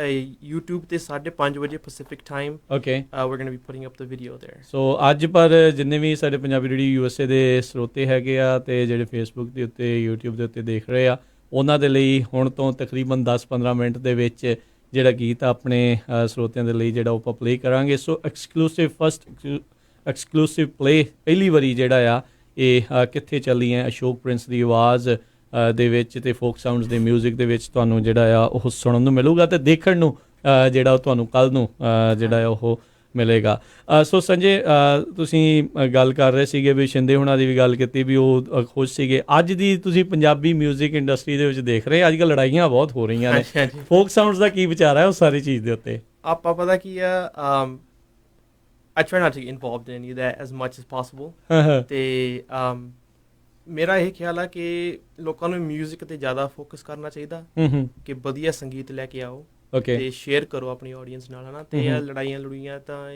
YouTube ਤੇ 5:30 ਵਜੇ Pacific time okay we're going to be putting up the video there ਸੋ ਅੱਜ ਪਰ ਜਿੰਨੇ ਵੀ ਸਾਡੇ ਪੰਜਾਬੀ ਰੇਡੀਓ USA ਦੇ ਸਰੋਤੇ ਹੈਗੇ ਆ ਤੇ ਜਿਹੜੇ Facebook ਦੇ ਉੱਤੇ YouTube ਦੇ ਉੱਤੇ ਦੇਖ ਰਹੇ ਆ ਉਹਨਾਂ ਦੇ ਲਈ ਹੁਣ ਤੋਂ ਤਕਰੀਬਨ 10-15 ਮਿੰਟ ਦੇ ਵਿੱਚ ਜਿਹੜਾ ਗੀਤ ਆਪਣੇ ਸਰੋਤਿਆਂ ਦੇ ਲਈ ਜਿਹੜਾ ਆਪਾਂ ਪਲੇ ਕਰਾਂਗੇ ਸੋ ਐਕਸਕਲੂਸਿਵ ਪਲੇ ਪਹਿਲੀ ਵਾਰੀ ਜਿਹੜਾ ਆ ਇਹ ਕਿੱਥੇ ਚੱਲੀ ਹੈ ਅਸ਼ੋਕ ਪ੍ਰਿੰਸ ਦੀ ਆਵਾਜ਼ ਦੇ ਵਿੱਚ ਤੇ ਫੋਕ ਸਾਊਂਡਸ ਦੇ ਮਿਊਜ਼ਿਕ ਦੇ ਵਿੱਚ ਤੁਹਾਨੂੰ ਜਿਹੜਾ ਆ ਉਹ ਸੁਣਨ ਨੂੰ ਮਿਲੂਗਾ ਤੇ ਦੇਖਣ ਨੂੰ ਜਿਹੜਾ ਉਹ ਤੁਹਾਨੂੰ ਕੱਲ ਨੂੰ ਜਿਹੜਾ ਆ ਉਹ ਮਿਲੇਗਾ ਸੋ ਸੰਜੇ ਤੁਸੀਂ ਗੱਲ ਕਰ ਰਹੇ ਸੀਗੇ ਵੀ ਸ਼ਿੰਦੇ ਹੁਣਾਂ ਦੀ ਵੀ ਗੱਲ ਕੀਤੀ ਵੀ ਉਹ ਖੁਸ਼ ਸੀਗੇ ਅੱਜ ਦੀ ਤੁਸੀਂ ਪੰਜਾਬੀ ਮਿਊਜ਼ਿਕ ਇੰਡਸਟਰੀ ਦੇ ਵਿੱਚ ਦੇਖ ਰਹੇ ਅੱਜ ਕੱਲ੍ਹ ਲੜਾਈਆਂ ਬਹੁਤ ਹੋ ਰਹੀਆਂ ਨੇ ਫੋਕ ਸਾਊਂਡਸ ਦਾ ਕੀ ਵਿਚਾਰ ਹੈ ਉਸ ਸਾਰੀ ਚੀਜ਼ ਦੇ ਉੱਤੇ ਆਪਾਂ ਪਤਾ ਕੀ ਆ I try not to get involved in any of that as much as possible ਤੇ ਮੇਰਾ ਇਹ ਖਿਆਲ ਆ ਕਿ ਲੋਕਾਂ ਨੂੰ ਮਿਊਜ਼ਿਕ ਤੇ ਜ਼ਿਆਦਾ ਫੋਕਸ ਕਰਨਾ ਚਾਹੀਦਾ ਕਿ ਵਧੀਆ ਸੰਗੀਤ ਲੈ ਕੇ ਆਓ ਤੇ ਸ਼ੇਅਰ ਕਰੋ ਆਪਣੀ ਆਡੀਅנס ਨਾਲ ਹਨਾ ਤੇ ਇਹ ਲੜਾਈਆਂ ਤਾਂ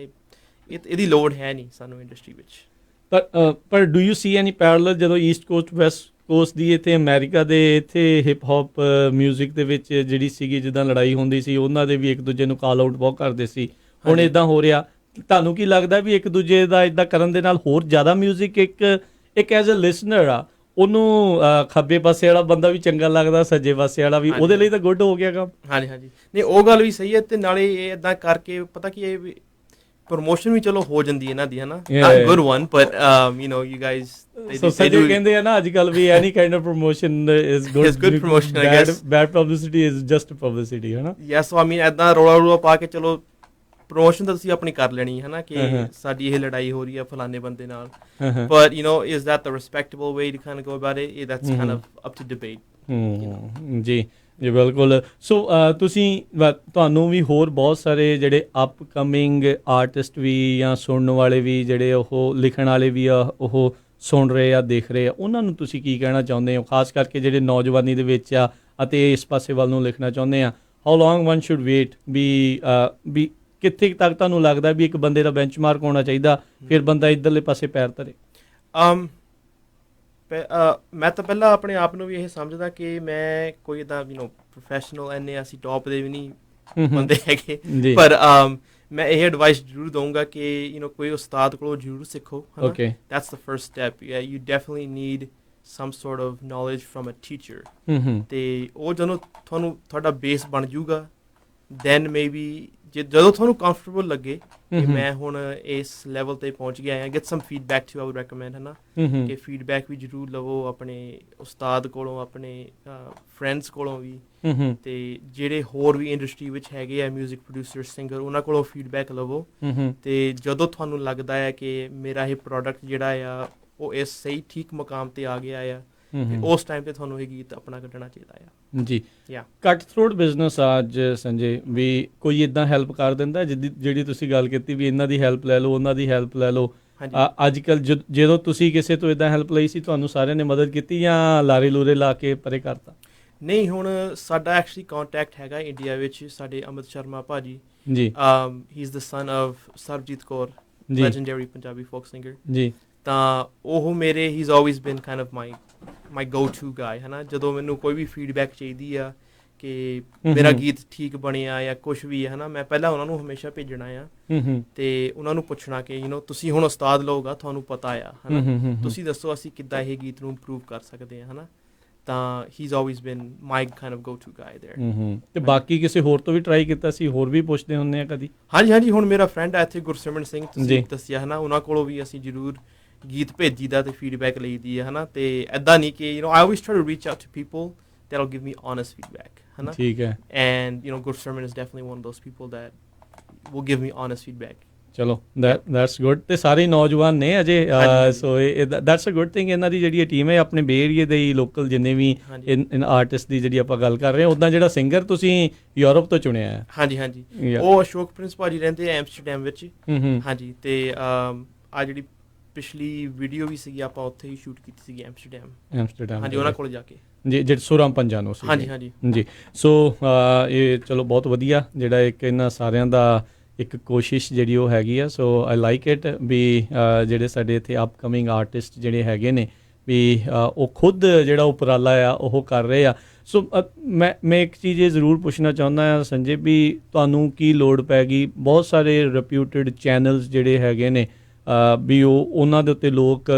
ਇਹਦੀ ਲੋੜ ਹੈ ਨਹੀਂ ਸਾਨੂੰ ਇੰਡਸਟਰੀ ਵਿੱਚ ਪਰ do you C any parallel ਜਦੋਂ ਈਸਟ ਕੋਸਟ ਵੈਸਟ ਕੋਸਟ ਦੀ ਇੱਥੇ ਅਮਰੀਕਾ ਦੇ ਇੱਥੇ ਹਿਪ ਹੌਪ ਮਿਊਜ਼ਿਕ ਦੇ ਵਿੱਚ ਜਿਹੜੀ ਸੀਗੀ ਜਿੱਦਾਂ ਲੜਾਈ ਹੁੰਦੀ ਸੀ ਉਹਨਾਂ ਦੇ ਵੀ ਇੱਕ ਦੂਜੇ ਨੂੰ ਕਾਲ ਆਊਟ ਬਹੁਤ ਕਰਦੇ ਸੀ ਹੁਣ ਇੱਦਾਂ ਹੋ ਰਿਹਾ ਤੁਹਾਨੂੰ ਕੀ ਲੱਗਦਾ ਵੀ ਇੱਕ ਦੂਜੇ ਦਾ ਇੱਦਾਂ ਕਰਨ ਦੇ ਨਾਲ ਹੋਰ ਜ਼ਿਆਦਾ ਮਿਊਜ਼ਿਕ ਇੱਕ ਐਜ਼ ਅ ਲਿਸਨਰ ਆ ਉਹਨੂੰ ਖੱਬੇ ਪਾਸੇ ਵਾਲਾ ਬੰਦਾ ਵੀ ਚੰਗਾ ਲੱਗਦਾ ਸੱਜੇ ਪਾਸੇ ਵਾਲਾ ਵੀ ਉਹਦੇ ਲਈ ਤਾਂ ਗੁੱਡ ਹੋ ਗਿਆ ਕੰਮ ਹਾਂਜੀ ਨਹੀਂ ਉਹ ਗੱਲ ਵੀ ਸਹੀ ਹੈ ਤੇ ਨਾਲੇ ਇਹ ਇਦਾਂ ਕਰਕੇ ਪਤਾ ਕੀ ਇਹ ਪ੍ਰੋਮੋਸ਼ਨ ਵੀ ਚਲੋ ਹੋ ਜਾਂਦੀ ਇਹਨਾਂ ਦੀ ਹਨਾ good one but you guys so ਕਹਿੰਦੇ ਆ ਨਾ ਅੱਜ ਕੱਲ ਵੀ any kind of promotion is good promotion I guess bad publicity is just publicity ਹਨਾ ਯੈਸ ਸੋ ਇਦਾਂ ਰੋਲਾ ਪਾ ਕੇ ਚਲੋ ਪ੍ਰੋਮੋਸ਼ਨ ਤਾਂ ਤੁਸੀਂ ਆਪਣੀ ਕਰ ਲੈਣੀ ਹੈ ਨਾ ਕਿ ਸਾਡੀ ਇਹ ਲੜਾਈ ਹੋ ਰਹੀ ਹੈ ਫਲਾਣੇ ਬੰਦੇ ਨਾਲ but is that the respectable way to kind of go about it that's kind of up to debate ਜੀ ਬਿਲਕੁਲ ਸੋ ਤੁਹਾਨੂੰ ਵੀ ਹੋਰ ਬਹੁਤ ਸਾਰੇ ਜਿਹੜੇ ਅਪਕਮਿੰਗ ਆਰਟਿਸਟ ਵੀ ਜਾਂ ਸੁਣਨ ਵਾਲੇ ਵੀ ਜਿਹੜੇ ਉਹ ਲਿਖਣ ਵਾਲੇ ਵੀ ਆ ਉਹ ਸੁਣ ਰਹੇ ਆ ਦੇਖ ਰਹੇ ਆ ਉਹਨਾਂ ਨੂੰ ਤੁਸੀਂ ਕੀ ਕਹਿਣਾ ਚਾਹੁੰਦੇ ਹੋ ਖਾਸ ਕਰਕੇ ਜਿਹੜੇ ਨੌਜਵਾਨੀ ਦੇ ਵਿੱਚ ਆ ਅਤੇ ਇਸ ਪਾਸੇ ਵੱਲ ਨੂੰ ਲਿਖਣਾ ਚਾਹੁੰਦੇ ਆ how long one should wait ਵੀ ਕਿੱਥੇ ਤੱਕ ਤੁਹਾਨੂੰ ਲੱਗਦਾ ਵੀ ਇੱਕ ਬੰਦੇ ਦਾ ਬੈਂਚਮਾਰਕ ਹੋਣਾ ਚਾਹੀਦਾ ਫਿਰ ਬੰਦਾ ਇੱਧਰਲੇ ਪਾਸੇ ਪੈਰ ਧਰੇ ਮੈਂ ਤਾਂ ਪਹਿਲਾਂ ਆਪਣੇ ਆਪ ਨੂੰ ਵੀ ਇਹ ਸਮਝਦਾ ਕਿ ਮੈਂ ਕੋਈ ਇੱਦਾਂ ਪ੍ਰੋਫੈਸ਼ਨਲ ਇੰਨੇ ਅਸੀਂ ਟੌਪ ਦੇ ਵੀ ਨਹੀਂ ਬੰਦੇ ਹੈਗੇ ਪਰ ਮੈਂ ਇਹ ਐਡਵਾਈਸ ਜ਼ਰੂਰ ਦਊਂਗਾ ਕਿ ਕੋਈ ਉਸਤਾਦ ਕੋਲੋਂ ਜ਼ਰੂਰ ਸਿੱਖੋ that's the first step you definitely need some sort of knowledge from a teacher ਤੇ ਉਹ ਜਦੋਂ ਤੁਹਾਡਾ ਬੇਸ ਬਣ ਜਾਊਗਾ then maybe ਜਦੋਂ ਤੁਹਾਨੂੰ ਕੰਫਰਟੇਬਲ ਲੱਗੇ ਕਿ ਮੈਂ ਹੁਣ ਇਸ ਲੈਵਲ ਤੇ ਪਹੁੰਚ ਗਿਆ ਹਾਂ, get some feedback too, I would recommend, ਹੈ ਨਾ, ਕਿ ਫੀਡਬੈਕ ਵੀ ਜ਼ਰੂਰ ਲਵੋ ਆਪਣੇ ਉਸਤਾਦ ਕੋਲੋਂ, ਆਪਣੇ ਫਰੈਂਡਸ ਕੋਲੋਂ ਵੀ, ਅਤੇ ਜਿਹੜੇ ਹੋਰ ਵੀ ਇੰਡਸਟਰੀ ਵਿੱਚ ਹੈਗੇ ਆ ਮਿਊਜ਼ਿਕ ਪ੍ਰੋਡਿਊਸਰ, ਸਿੰਗਰ, ਉਹਨਾਂ ਕੋਲੋਂ ਫੀਡਬੈਕ ਲਵੋ, ਅਤੇ ਜਦੋਂ ਤੁਹਾਨੂੰ ਲੱਗਦਾ ਹੈ ਕਿ ਮੇਰਾ ਇਹ ਪ੍ਰੋਡਕਟ ਜਿਹੜਾ ਆ ਉਹ ਇਸ ਸਹੀ ਠੀਕ ਮੁਕਾਮ 'ਤੇ ਆ ਗਿਆ ਆ, ਉਸ ਟਾਈਮ 'ਤੇ ਤੁਹਾਨੂੰ ਇਹ ਗੀਤ ਆਪਣਾ ਕੱਢਣਾ ਚਾਹੀਦਾ ਆ। ਜੀ, ਕੱਟ ਥਰੋਟ ਬਿਜ਼ਨਸ ਆ ਅੱਜ ਸੰਜੇ, ਵੀ ਕੋਈ ਇੱਦਾਂ ਹੈਲਪ ਕਰ ਦਿੰਦਾ ਜਿਹੜੀ ਤੁਸੀਂ ਗੱਲ ਕੀਤੀ ਵੀ ਇਹਨਾਂ ਦੀ ਹੈਲਪ ਲੈ ਲਓ, ਉਹਨਾਂ ਦੀ ਹੈਲਪ ਲੈ ਲਓ? ਅੱਜ ਕੱਲ੍ਹ ਜਦੋਂ ਤੁਸੀਂ ਕਿਸੇ ਤੋਂ ਇੱਦਾਂ ਹੈਲਪ ਲਈ ਸੀ, ਤੁਹਾਨੂੰ ਸਾਰਿਆਂ ਨੇ ਮਦਦ ਕੀਤੀ ਜਾਂ ਲਾਰੇ ਲੂਰੇ ਲਾ ਕੇ ਪਰੇ ਕਰਤਾ? ਨਹੀਂ, ਹੁਣ ਸਾਡਾ ਐਕਚੁਅਲੀ ਕੰਟੈਕਟ ਹੈਗਾ ਇੰਡੀਆ ਵਿੱਚ, ਸਾਡੇ ਅਮਿਤ ਸ਼ਰਮਾ ਭਾਜੀ ji, he is the son of Sarabjit Kaur, legendary Punjabi folk singer ਜੀ, ਤਾਂ ਉਹ ਮੇਰੇ he is always been kind of my go to guy, ਹੈ ਨਾ। ਜਦੋਂ ਮੈਨੂੰ ਕੋਈ ਵੀ ਫੀਡਬੈਕ ਚਾਹੀਦੀ ਆ ਕਿ ਮੇਰਾ ਗੀਤ ਠੀਕ ਬਣਿਆ ਜਾਂ ਕੁਛ ਵੀ ਹੈ ਨਾ, ਮੈਂ ਪਹਿਲਾਂ ਉਹਨਾਂ ਨੂੰ ਹਮੇਸ਼ਾ ਭੇਜਣਾ ਆ, ਅਤੇ ਉਹਨਾਂ ਨੂੰ ਪੁੱਛਣਾ ਕਿ ਤੁਸੀਂ ਹੁਣ ਉਸਤਾਦ ਲੋਕ ਆ, ਤੁਹਾਨੂੰ ਪਤਾ ਆ, ਹੈ ਨਾ, ਤੁਸੀਂ ਦੱਸੋ ਅਸੀਂ ਕਿੱਦਾਂ ਇਹ ਗੀਤ ਨੂੰ ਇੰਪਰੂਵ ਕਰ ਸਕਦੇ ਹਾਂ, ਹੈ ਨਾ। ਤਾਂ ਹੀ ਇਜ਼ ਆਲਵੇਜ਼ ਬਿਨ ਮਾਈ ਕਾਈਂਡ ਆਫ ਗੋ ਟੂ ਗਾਈ ਦੇਅਰ। ਅਤੇ ਬਾਕੀ ਕਿਸੇ ਹੋਰ ਤੋਂ ਵੀ ਟਰਾਈ ਕੀਤਾ ਸੀ? ਹੋਰ ਵੀ ਪੁੱਛਦੇ ਹੁੰਦੇ ਆ ਕਦੀ? ਹਾਂਜੀ, ਹੁਣ ਮੇਰਾ ਫਰੈਂਡ ਆ ਇੱਥੇ ਗੁਰਸਿਮਰਨ ਸਿੰਘ, ਤੁਸੀਂ ਦੱਸਿਆ, ਹੈ ਨਾ, ਉਹਨਾਂ ਕੋਲੋਂ ਵੀ ਅਸੀਂ ਜ਼ਰੂਰ ਗੀਤ ਭੇਜੀ ਦਾ ਅਤੇ ਫੀਡਬੈਕ ਲਈ ਦੀ ਹੈ ਨਾ। ਅਤੇ ਇੱਦਾਂ ਨਹੀਂ ਕਿ I always try to reach out to people that will give me honest feedback, ਹੈ ਨਾ। ਠੀਕ ਹੈ। And Gurserman is definitely one of those people that will give me honest feedback. ਚਲੋ that's good। ਤੇ ਸਾਰੇ ਨੌਜਵਾਨ ਨੇ ਅਜੇ, ਸੋ that's a good thing। ਇਹਨਾਂ ਦੀ ਜਿਹੜੀ ਟੀਮ ਹੈ ਆਪਣੇ ਬੇ ਏਰੀਏ ਦੇ ਹੀ ਲੋਕਲ ਜਿੰਨੇ ਵੀ ਆਰਟਿਸਟ ਦੀ ਜਿਹੜੀ ਆਪਾਂ ਗੱਲ ਕਰ ਰਹੇ ਹਾਂ, ਉੱਦਾਂ ਜਿਹੜਾ ਸਿੰਗਰ ਤੁਸੀਂ ਯੂਰਪ ਤੋਂ ਚੁਣਿਆ ਹੈ? ਹਾਂਜੀ, ਉਹ ਅਸ਼ੋਕ ਪ੍ਰਿੰਸ ਭਾਜੀ ਰਹਿੰਦੇ ਆ ਐਮਸਟਰਡੈਮ ਵਿੱਚ। ਹਾਂਜੀ, ਅਤੇ ਆ ਜਿਹੜੀ ਪਿਛਲੀ ਵੀਡੀਓ ਵੀ ਸੀਗੀ ਆਪਾਂ ਉੱਥੇ ਹੀ ਸ਼ੂਟ ਕੀਤੀ ਸੀਗੀ ਐਮਸਟਰਡੈਮ। ਹਾਂਜੀ, ਉਹਨਾਂ ਕੋਲ ਜਾ ਕੇ ਜੀ, ਜਿਹੜੇ ਸੁਰਾਮ ਪੰਜਾਨੋ ਸੀ। ਹਾਂਜੀ ਜੀ। ਸੋ ਇਹ ਚਲੋ ਬਹੁਤ ਵਧੀਆ, ਜਿਹੜਾ ਇੱਕ ਇਹਨਾਂ ਸਾਰਿਆਂ ਦਾ ਇੱਕ ਕੋਸ਼ਿਸ਼ ਜਿਹੜੀ ਉਹ ਹੈਗੀ ਆ। ਸੋ ਆਈ ਲਾਈਕ ਇਟ ਵੀ ਜਿਹੜੇ ਸਾਡੇ ਇੱਥੇ ਅਪਕਮਿੰਗ ਆਰਟਿਸਟ ਜਿਹੜੇ ਹੈਗੇ ਨੇ ਵੀ ਉਹ ਖੁਦ ਜਿਹੜਾ ਉਪਰਾਲਾ ਆ ਉਹ ਕਰ ਰਹੇ ਆ। ਸੋ ਮੈਂ ਇੱਕ ਚੀਜ਼ ਇਹ ਜ਼ਰੂਰ ਪੁੱਛਣਾ ਚਾਹੁੰਦਾ ਹਾਂ ਸੰਜੇ, ਵੀ ਤੁਹਾਨੂੰ ਕੀ ਲੋੜ ਪੈ ਗਈ? ਬਹੁਤ ਸਾਰੇ ਰੈਪਿਊਟਡ ਚੈਨਲਸ ਜਿਹੜੇ ਹੈਗੇ ਨੇ ਵੀ ਉਹਨਾਂ ਦੇ ਉੱਤੇ ਲੋਕ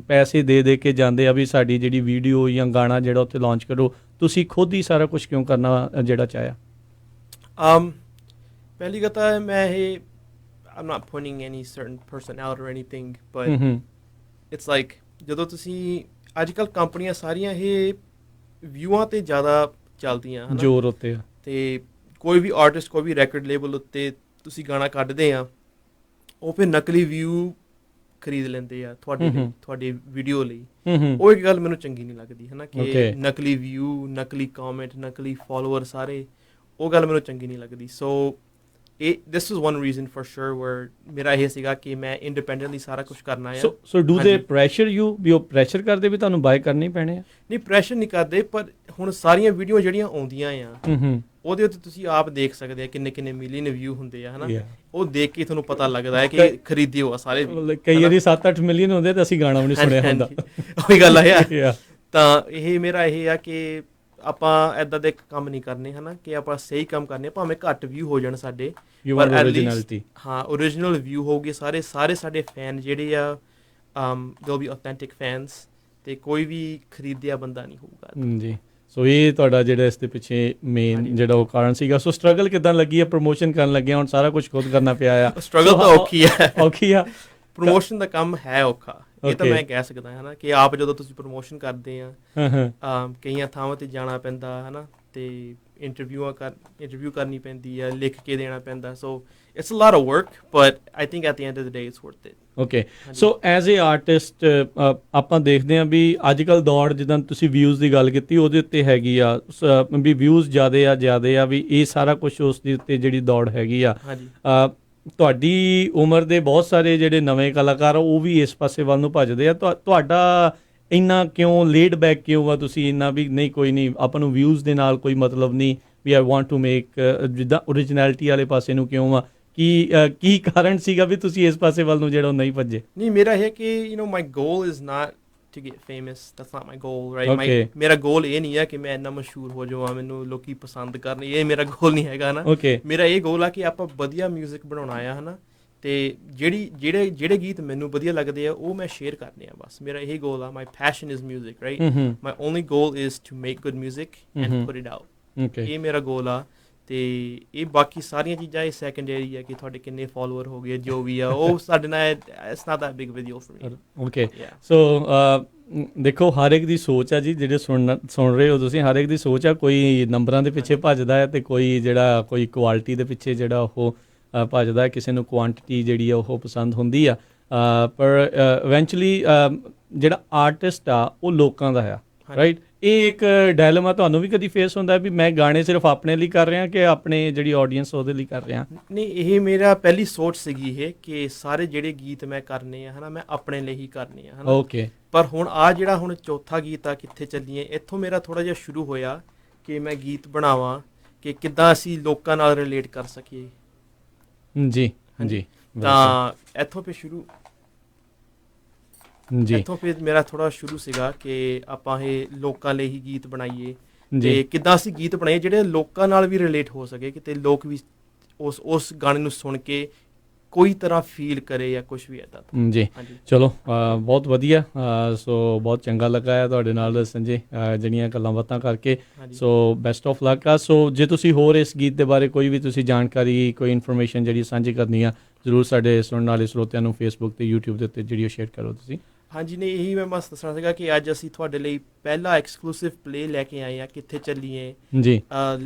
ਪੈਸੇ ਦੇ ਕੇ ਜਾਂਦੇ ਆ ਵੀ ਸਾਡੀ ਜਿਹੜੀ ਵੀਡੀਓ ਜਾਂ ਗਾਣਾ ਜਿਹੜਾ ਉੱਥੇ ਲਾਂਚ ਕਰੋ, ਤੁਸੀਂ ਖੁਦ ਹੀ ਸਾਰਾ ਕੁਛ ਕਿਉਂ ਕਰਨਾ ਜਿਹੜਾ ਚਾਹਿਆ? ਪਹਿਲੀ ਗੱਲ ਤਾਂ ਮੈਂ ਇਹ I'm not pointing any certain person out or anything, but it's like ਜਦੋਂ ਤੁਸੀਂ ਅੱਜ ਕੱਲ੍ਹ ਕੰਪਨੀਆਂ ਸਾਰੀਆਂ ਇਹ ਵਿਊਆਂ 'ਤੇ ਜ਼ਿਆਦਾ ਚੱਲਦੀਆਂ, ਜ਼ੋਰ ਉੱਤੇ ਆ, ਅਤੇ ਕੋਈ ਵੀ ਆਰਟਿਸਟ, ਕੋਈ ਵੀ ਰੈਕਡ ਲੇਬਲ ਉੱਤੇ ਤੁਸੀਂ ਗਾਣਾ ਕੱਢਦੇ ਆ, ਉਹ ਫਿਰ ਨਕਲੀ ਵਿਊ ਖਰੀਦ ਲੈਂਦੇ ਆ ਤੁਹਾਡੀ ਵੀਡੀਓ ਲਈ। ਉਹ ਇੱਕ ਗੱਲ ਮੈਨੂੰ ਚੰਗੀ ਨਹੀਂ ਲੱਗਦੀ, ਹੈ ਨਾ, ਕਿ ਨਕਲੀ ਵਿਊ, ਨਕਲੀ ਕਮੈਂਟ, ਨਕਲੀ ਫੋਲੋਅਰ ਸਾਰੇ, ਉਹ ਗੱਲ ਮੈਨੂੰ ਚੰਗੀ ਨਹੀਂ ਲੱਗਦੀ। ਸੋ this was one reason for sure where ਮੇਰਾ ਇਹ ਸੀਗਾ ਕਿ ਮੈਂ ਇੰਡੀਪੈਂਡੈਂਟਲੀ ਸਾਰਾ ਕੁਛ ਕਰਨਾ ਹੈ। So do they pressure you, ਵੀ ਉਹ ਪ੍ਰੈਸ਼ਰ ਕਰਦੇ ਵੀ ਤੁਹਾਨੂੰ ਬਾਏ ਕਰਨੇ ਪੈਣੇ ਆ? ਨਹੀਂ, ਪ੍ਰੈਸ਼ਰ ਨਹੀਂ ਕਰਦੇ, ਪਰ ਹੁਣ ਸਾਰੀਆਂ ਵੀਡੀਓ ਜਿਹੜੀਆਂ ਆਉਂਦੀਆਂ ਆ ਉਹਦੇ ਉੱਤੇ ਤੁਸੀਂ ਆਪ ਦੇਖ ਸਕਦੇ ਆ ਕਿੰਨੇ ਮਿਲੀਅਨ ਵਿਊ ਹੁੰਦੇ ਆ, ਹੈ ਨਾ। ਉਹ ਦੇਖ ਕੇ ਤੁਹਾਨੂੰ ਪਤਾ ਲੱਗਦਾ ਹੈ ਕਿ ਖਰੀਦਿਓ ਆ ਸਾਰੇ। ਕਈ ਵਾਰੀ 7-8 ਮਿਲੀਅਨ ਹੁੰਦੇ ਤਾਂ ਅਸੀਂ ਗਾਣਾ ਵੀ ਨਹੀਂ ਸੁਣਿਆ ਹੁੰਦਾ। ਉਹੀ ਗੱਲ ਆ। ਤਾਂ ਇਹ ਮੇਰਾ ਇਹ ਆ ਕਿ ਆਪਾਂ ਇੱਦਾਂ ਦੇ ਕੰਮ ਨਹੀਂ ਕਰਨੇ, ਹੈ ਨਾ, ਕਿ ਆਪਾਂ ਸਹੀ ਕੰਮ ਕਰਨੇ, ਭਾਵੇਂ ਘੱਟ ਵਿਊ ਹੋ ਜਾਣ ਸਾਡੇ, ਪਰ ਐਟਲੀਸਟ ਹਾਂ ਓਰੀਜਨਲ ਵਿਊ ਹੋਊਗੇ। ਸਾਰੇ ਸਾਡੇ ਫੈਨ ਜਿਹੜੇ ਆ they'll be authentic fans, ਅਤੇ ਕੋਈ ਵੀ ਖਰੀਦਿਆ ਬੰਦਾ ਨਹੀਂ ਹੋਊਗਾ ਜੀ। ਸੋ ਇਹ ਤੁਹਾਡਾ ਜਿਹੜਾ ਇਸ ਦੇ ਪਿੱਛੇ ਮੇਨ ਜਿਹੜਾ ਉਹ ਕਾਰਨ ਸੀਗਾ। ਸੋ ਸਟਰਗਲ ਕਿੱਦਾਂ ਲੱਗੀ ਹੈ ਪ੍ਰਮੋਸ਼ਨ ਕਰਨ ਲੱਗਿਆ? ਹੁਣ ਸਾਰਾ ਕੁਛ ਖੁਦ ਕਰਨਾ ਪਿਆ ਆ। ਸਟਰਗਲ ਤਾਂ ਔਖੀ ਆ। ਪ੍ਰਮੋਸ਼ਨ ਦਾ ਕੰਮ ਹੈ ਔਖਾ, ਇਹ ਤਾਂ ਮੈਂ ਕਹਿ ਸਕਦਾ, ਹੈ ਨਾ, ਕਿ ਆਪ ਜਦੋਂ ਤੁਸੀਂ ਪ੍ਰਮੋਸ਼ਨ ਕਰਦੇ ਆ, ਕਈਆਂ ਥਾਵਾਂ 'ਤੇ ਜਾਣਾ ਪੈਂਦਾ, ਹੈ ਨਾ, ਅਤੇ ਇੰਟਰਵਿਊ ਕਰਨੀ ਪੈਂਦੀ ਆ, ਲਿਖ ਕੇ ਦੇਣਾ ਪੈਂਦਾ। So it's a lot of work, but I think at the end of the day it's worth it. Okay, so as a artist ਆਪਾਂ ਦੇਖਦੇ ਹਾਂ ਵੀ ਅੱਜ ਕੱਲ੍ਹ ਦੌੜ, ਜਿੱਦਾਂ ਤੁਸੀਂ ਵਿਊਜ਼ ਦੀ ਗੱਲ ਕੀਤੀ, ਉਹਦੇ ਉੱਤੇ ਹੈਗੀ ਆ ਵੀ ਵਿਊਜ਼ ਜ਼ਿਆਦੇ ਆ ਵੀ ਇਹ ਸਾਰਾ ਕੁਛ ਉਸ ਦੇ ਉੱਤੇ ਜਿਹੜੀ ਦੌੜ ਹੈਗੀ ਆ। ਤੁਹਾਡੀ ਉਮਰ ਦੇ ਬਹੁਤ ਸਾਰੇ ਜਿਹੜੇ ਨਵੇਂ ਕਲਾਕਾਰ ਆ ਉਹ ਵੀ ਇਸ ਪਾਸੇ ਵੱਲ ਨੂੰ ਭੱਜਦੇ ਆ। ਤੁਹਾਡਾ ਇੰਨਾ ਕਿਉਂ ਲੇਡ ਬੈਕ ਕਿਉਂ ਆ? ਤੁਸੀਂ ਇੰਨਾ ਵੀ ਨਹੀਂ, ਕੋਈ ਨਹੀਂ, ਆਪਾਂ ਨੂੰ ਵਿਊਜ਼ ਦੇ ਨਾਲ ਕੋਈ ਮਤਲਬ ਨਹੀਂ, ਵੀ ਆਈ ਵਾਂਟ ਟੂ ਮੇਕ, ਜਿੱਦਾਂ ਓਰੀਜਨੈਲਿਟੀ ਵਾਲੇ ਪਾਸੇ ਨੂੰ ਕਿਉਂ ਆ? ਕੀ ਕਾਰਨ ਸੀਗਾ ਵੀ ਤੁਸੀਂ ਇਸ ਪਾਸੇ ਵੱਲ ਨੂੰ ਜਿਹੜਾ ਉਹ ਨਹੀਂ ਭੱਜੇ? ਨਹੀਂ, ਮੇਰਾ ਇਹ ਕਿ my goal is not to get famous. That's not my goal, right? ਮੇਰਾ ਗੋਲ ਇਹ ਨਹੀਂ ਹੈ ਕਿ ਮੈਂ ਇੰਨਾ ਮਸ਼ਹੂਰ ਹੋ ਜਾਵਾਂ, ਮੈਨੂੰ ਲੋਕੀ ਪਸੰਦ ਕਰਨ, ਇਹ ਮੇਰਾ ਗੋਲ ਨਹੀਂ ਹੈਗਾ ਨਾ। ਮੇਰਾ ਇਹ ਗੋਲ ਆ ਕਿ ਆਪਾਂ ਵਧੀਆ ਮਿਊਜ਼ਿਕ ਬਣਾਉਣਾ ਆ, ਹੈ ਨਾ, ਅਤੇ ਜਿਹੜੇ ਗੀਤ ਮੈਨੂੰ ਵਧੀਆ ਲੱਗਦੇ ਆ ਉਹ ਮੈਂ ਸ਼ੇਅਰ ਕਰਨੇ ਆ, ਬਸ ਮੇਰਾ ਇਹ ਗੋਲ ਆ। My passion is music, right? My only goal is to make good music and put it out. ਇਹ ਮੇਰਾ ਗੋਲ ਆ। ਤੇ ਇਹ ਬਾਕੀ ਸਾਰੀਆਂ ਚੀਜ਼ਾਂ ਇਹ ਸੈਕੰਡਰੀ ਆ ਕਿ ਤੁਹਾਡੇ ਕਿੰਨੇ ਫਾਲੋਅਰ ਹੋ ਗਏ ਜੋ ਵੀ ਆ ਉਹ ਸਾਡੇ ਨਾਲ it's not that big video for me okay so ਦੇਖੋ ਹਰ ਇੱਕ ਦੀ ਸੋਚ ਆ ਜੀ ਜਿਹੜੇ ਸੁਣ ਰਹੇ ਹੋ ਤੁਸੀਂ ਹਰ ਇੱਕ ਦੀ ਸੋਚ ਆ ਕੋਈ ਨੰਬਰਾਂ ਦੇ ਪਿੱਛੇ ਭੱਜਦਾ ਹੈ ਤੇ ਕੋਈ ਜਿਹੜਾ ਕੋਈ ਕੁਆਲਿਟੀ ਦੇ ਪਿੱਛੇ ਜਿਹੜਾ ਉਹ ਭੱਜਦਾ ਹੈ ਕਿਸੇ ਨੂੰ ਕੁਆਂਟੀਟੀ ਜਿਹੜੀ ਆ ਉਹ ਪਸੰਦ ਹੁੰਦੀ ਆ ਪਰ ਇਵੈਂਚੁਅਲੀ ਜਿਹੜਾ ਆਰਟਿਸਟ ਆ ਉਹ ਲੋਕਾਂ ਦਾ ਆ ਰਾਈਟ ਇਹ ਇੱਕ ਡਾਇਲੇਮਾ ਤੁਹਾਨੂੰ ਵੀ ਕਦੀ ਫੇਸ ਹੁੰਦਾ ਵੀ ਮੈਂ ਗਾਣੇ ਸਿਰਫ ਆਪਣੇ ਲਈ ਕਰ ਰਿਹਾ ਕਿ ਆਪਣੇ ਜਿਹੜੀ ਆਡੀਅנס ਉਹਦੇ ਲਈ ਕਰ ਰਿਹਾ ਨਹੀਂ ਇਹ ਮੇਰਾ ਪਹਿਲੀ ਸੋਚ ਸੀਗੀ ਇਹ ਕਿ ਸਾਰੇ ਜਿਹੜੇ ਗੀਤ ਮੈਂ ਕਰਨੇ ਆ ਹਨਾ ਮੈਂ ਆਪਣੇ ਲਈ ਹੀ ਕਰਨੇ ਆ ਹਨਾ ਓਕੇ ਪਰ ਹੁਣ ਆ ਜਿਹੜਾ ਹੁਣ ਚੌਥਾ ਗੀਤ ਆ ਕਿੱਥੇ ਚੱਲੀਏ ਇੱਥੋਂ ਮੇਰਾ ਥੋੜਾ ਜਿਹਾ ਸ਼ੁਰੂ ਹੋਇਆ ਕਿ ਮੈਂ ਗੀਤ ਬਣਾਵਾਂ ਕਿ ਕਿੱਦਾਂ ਅਸੀਂ ਲੋਕਾਂ ਨਾਲ ਰਿਲੇਟ ਕਰ ਸਕੀਏ ਜੀ ਜੀ ਤਾਂ ਇੱਥੋਂ ਫਿਰ ਸ਼ੁਰੂ ਜੀ ਇੱਥੋਂ ਫਿਰ ਮੇਰਾ ਥੋੜਾ ਸ਼ੁਰੂ ਸੀਗਾ ਕਿ ਆਪਾਂ ਇਹ ਲੋਕਾਂ ਲਈ ਹੀ ਗੀਤ ਬਣਾਈਏ ਤੇ ਕਿੱਦਾਂ ਅਸੀਂ ਗੀਤ ਬਣਾਈਏ ਜਿਹੜੇ ਲੋਕਾਂ ਨਾਲ ਵੀ ਰਿਲੇਟ ਹੋ ਸਕੇ ਕਿਤੇ ਲੋਕ ਵੀ ਉਸ ਗਾਣੇ ਨੂੰ ਸੁਣ ਕੇ ਕੋਈ ਤਰ੍ਹਾਂ ਫੀਲ ਕਰੇ ਜਾਂ ਕੁਝ ਵੀ ਇੱਦਾਂ ਜੀ ਚਲੋ ਬਹੁਤ ਵਧੀਆ ਸੋ ਬਹੁਤ ਚੰਗਾ ਲੱਗਾ ਹੈ ਤੁਹਾਡੇ ਨਾਲ ਸੰਜੇ ਜਿਹੜੀਆਂ ਗੱਲਾਂ ਬਾਤਾਂ ਕਰਕੇ ਸੋ ਬੈਸਟ ਆਫ ਲੱਕ ਆ ਸੋ ਜੇ ਤੁਸੀਂ ਹੋਰ ਇਸ ਗੀਤ ਦੇ ਬਾਰੇ ਕੋਈ ਵੀ ਤੁਸੀਂ ਜਾਣਕਾਰੀ ਕੋਈ ਇਨਫੋਰਮੇਸ਼ਨ ਜਿਹੜੀ ਸਾਂਝੀ ਕਰਨੀ ਆ ਜ਼ਰੂਰ ਸਾਡੇ ਸੁਣਨ ਵਾਲੇ ਸਰੋਤਿਆਂ ਨੂੰ ਫੇਸਬੁੱਕ ਤੇ YouTube ਦੇ ਉੱਤੇ ਜਿਹੜੀ ਸ਼ੇਅਰ ਕਰੋ ਤੁਸੀਂ ਹਾਂਜੀ ਨਹੀਂ ਇਹੀ ਮੈਂ ਬਸ ਦੱਸਣਾ ਸੀਗਾ ਕਿ ਅੱਜ ਅਸੀਂ ਤੁਹਾਡੇ ਲਈ ਪਹਿਲਾ ਐਕਸਕਲੂਸਿਵ ਪਲੇ ਲੈ ਕੇ ਆਏ ਹਾਂ ਕਿੱਥੇ ਚੱਲੀਏ ਜੀ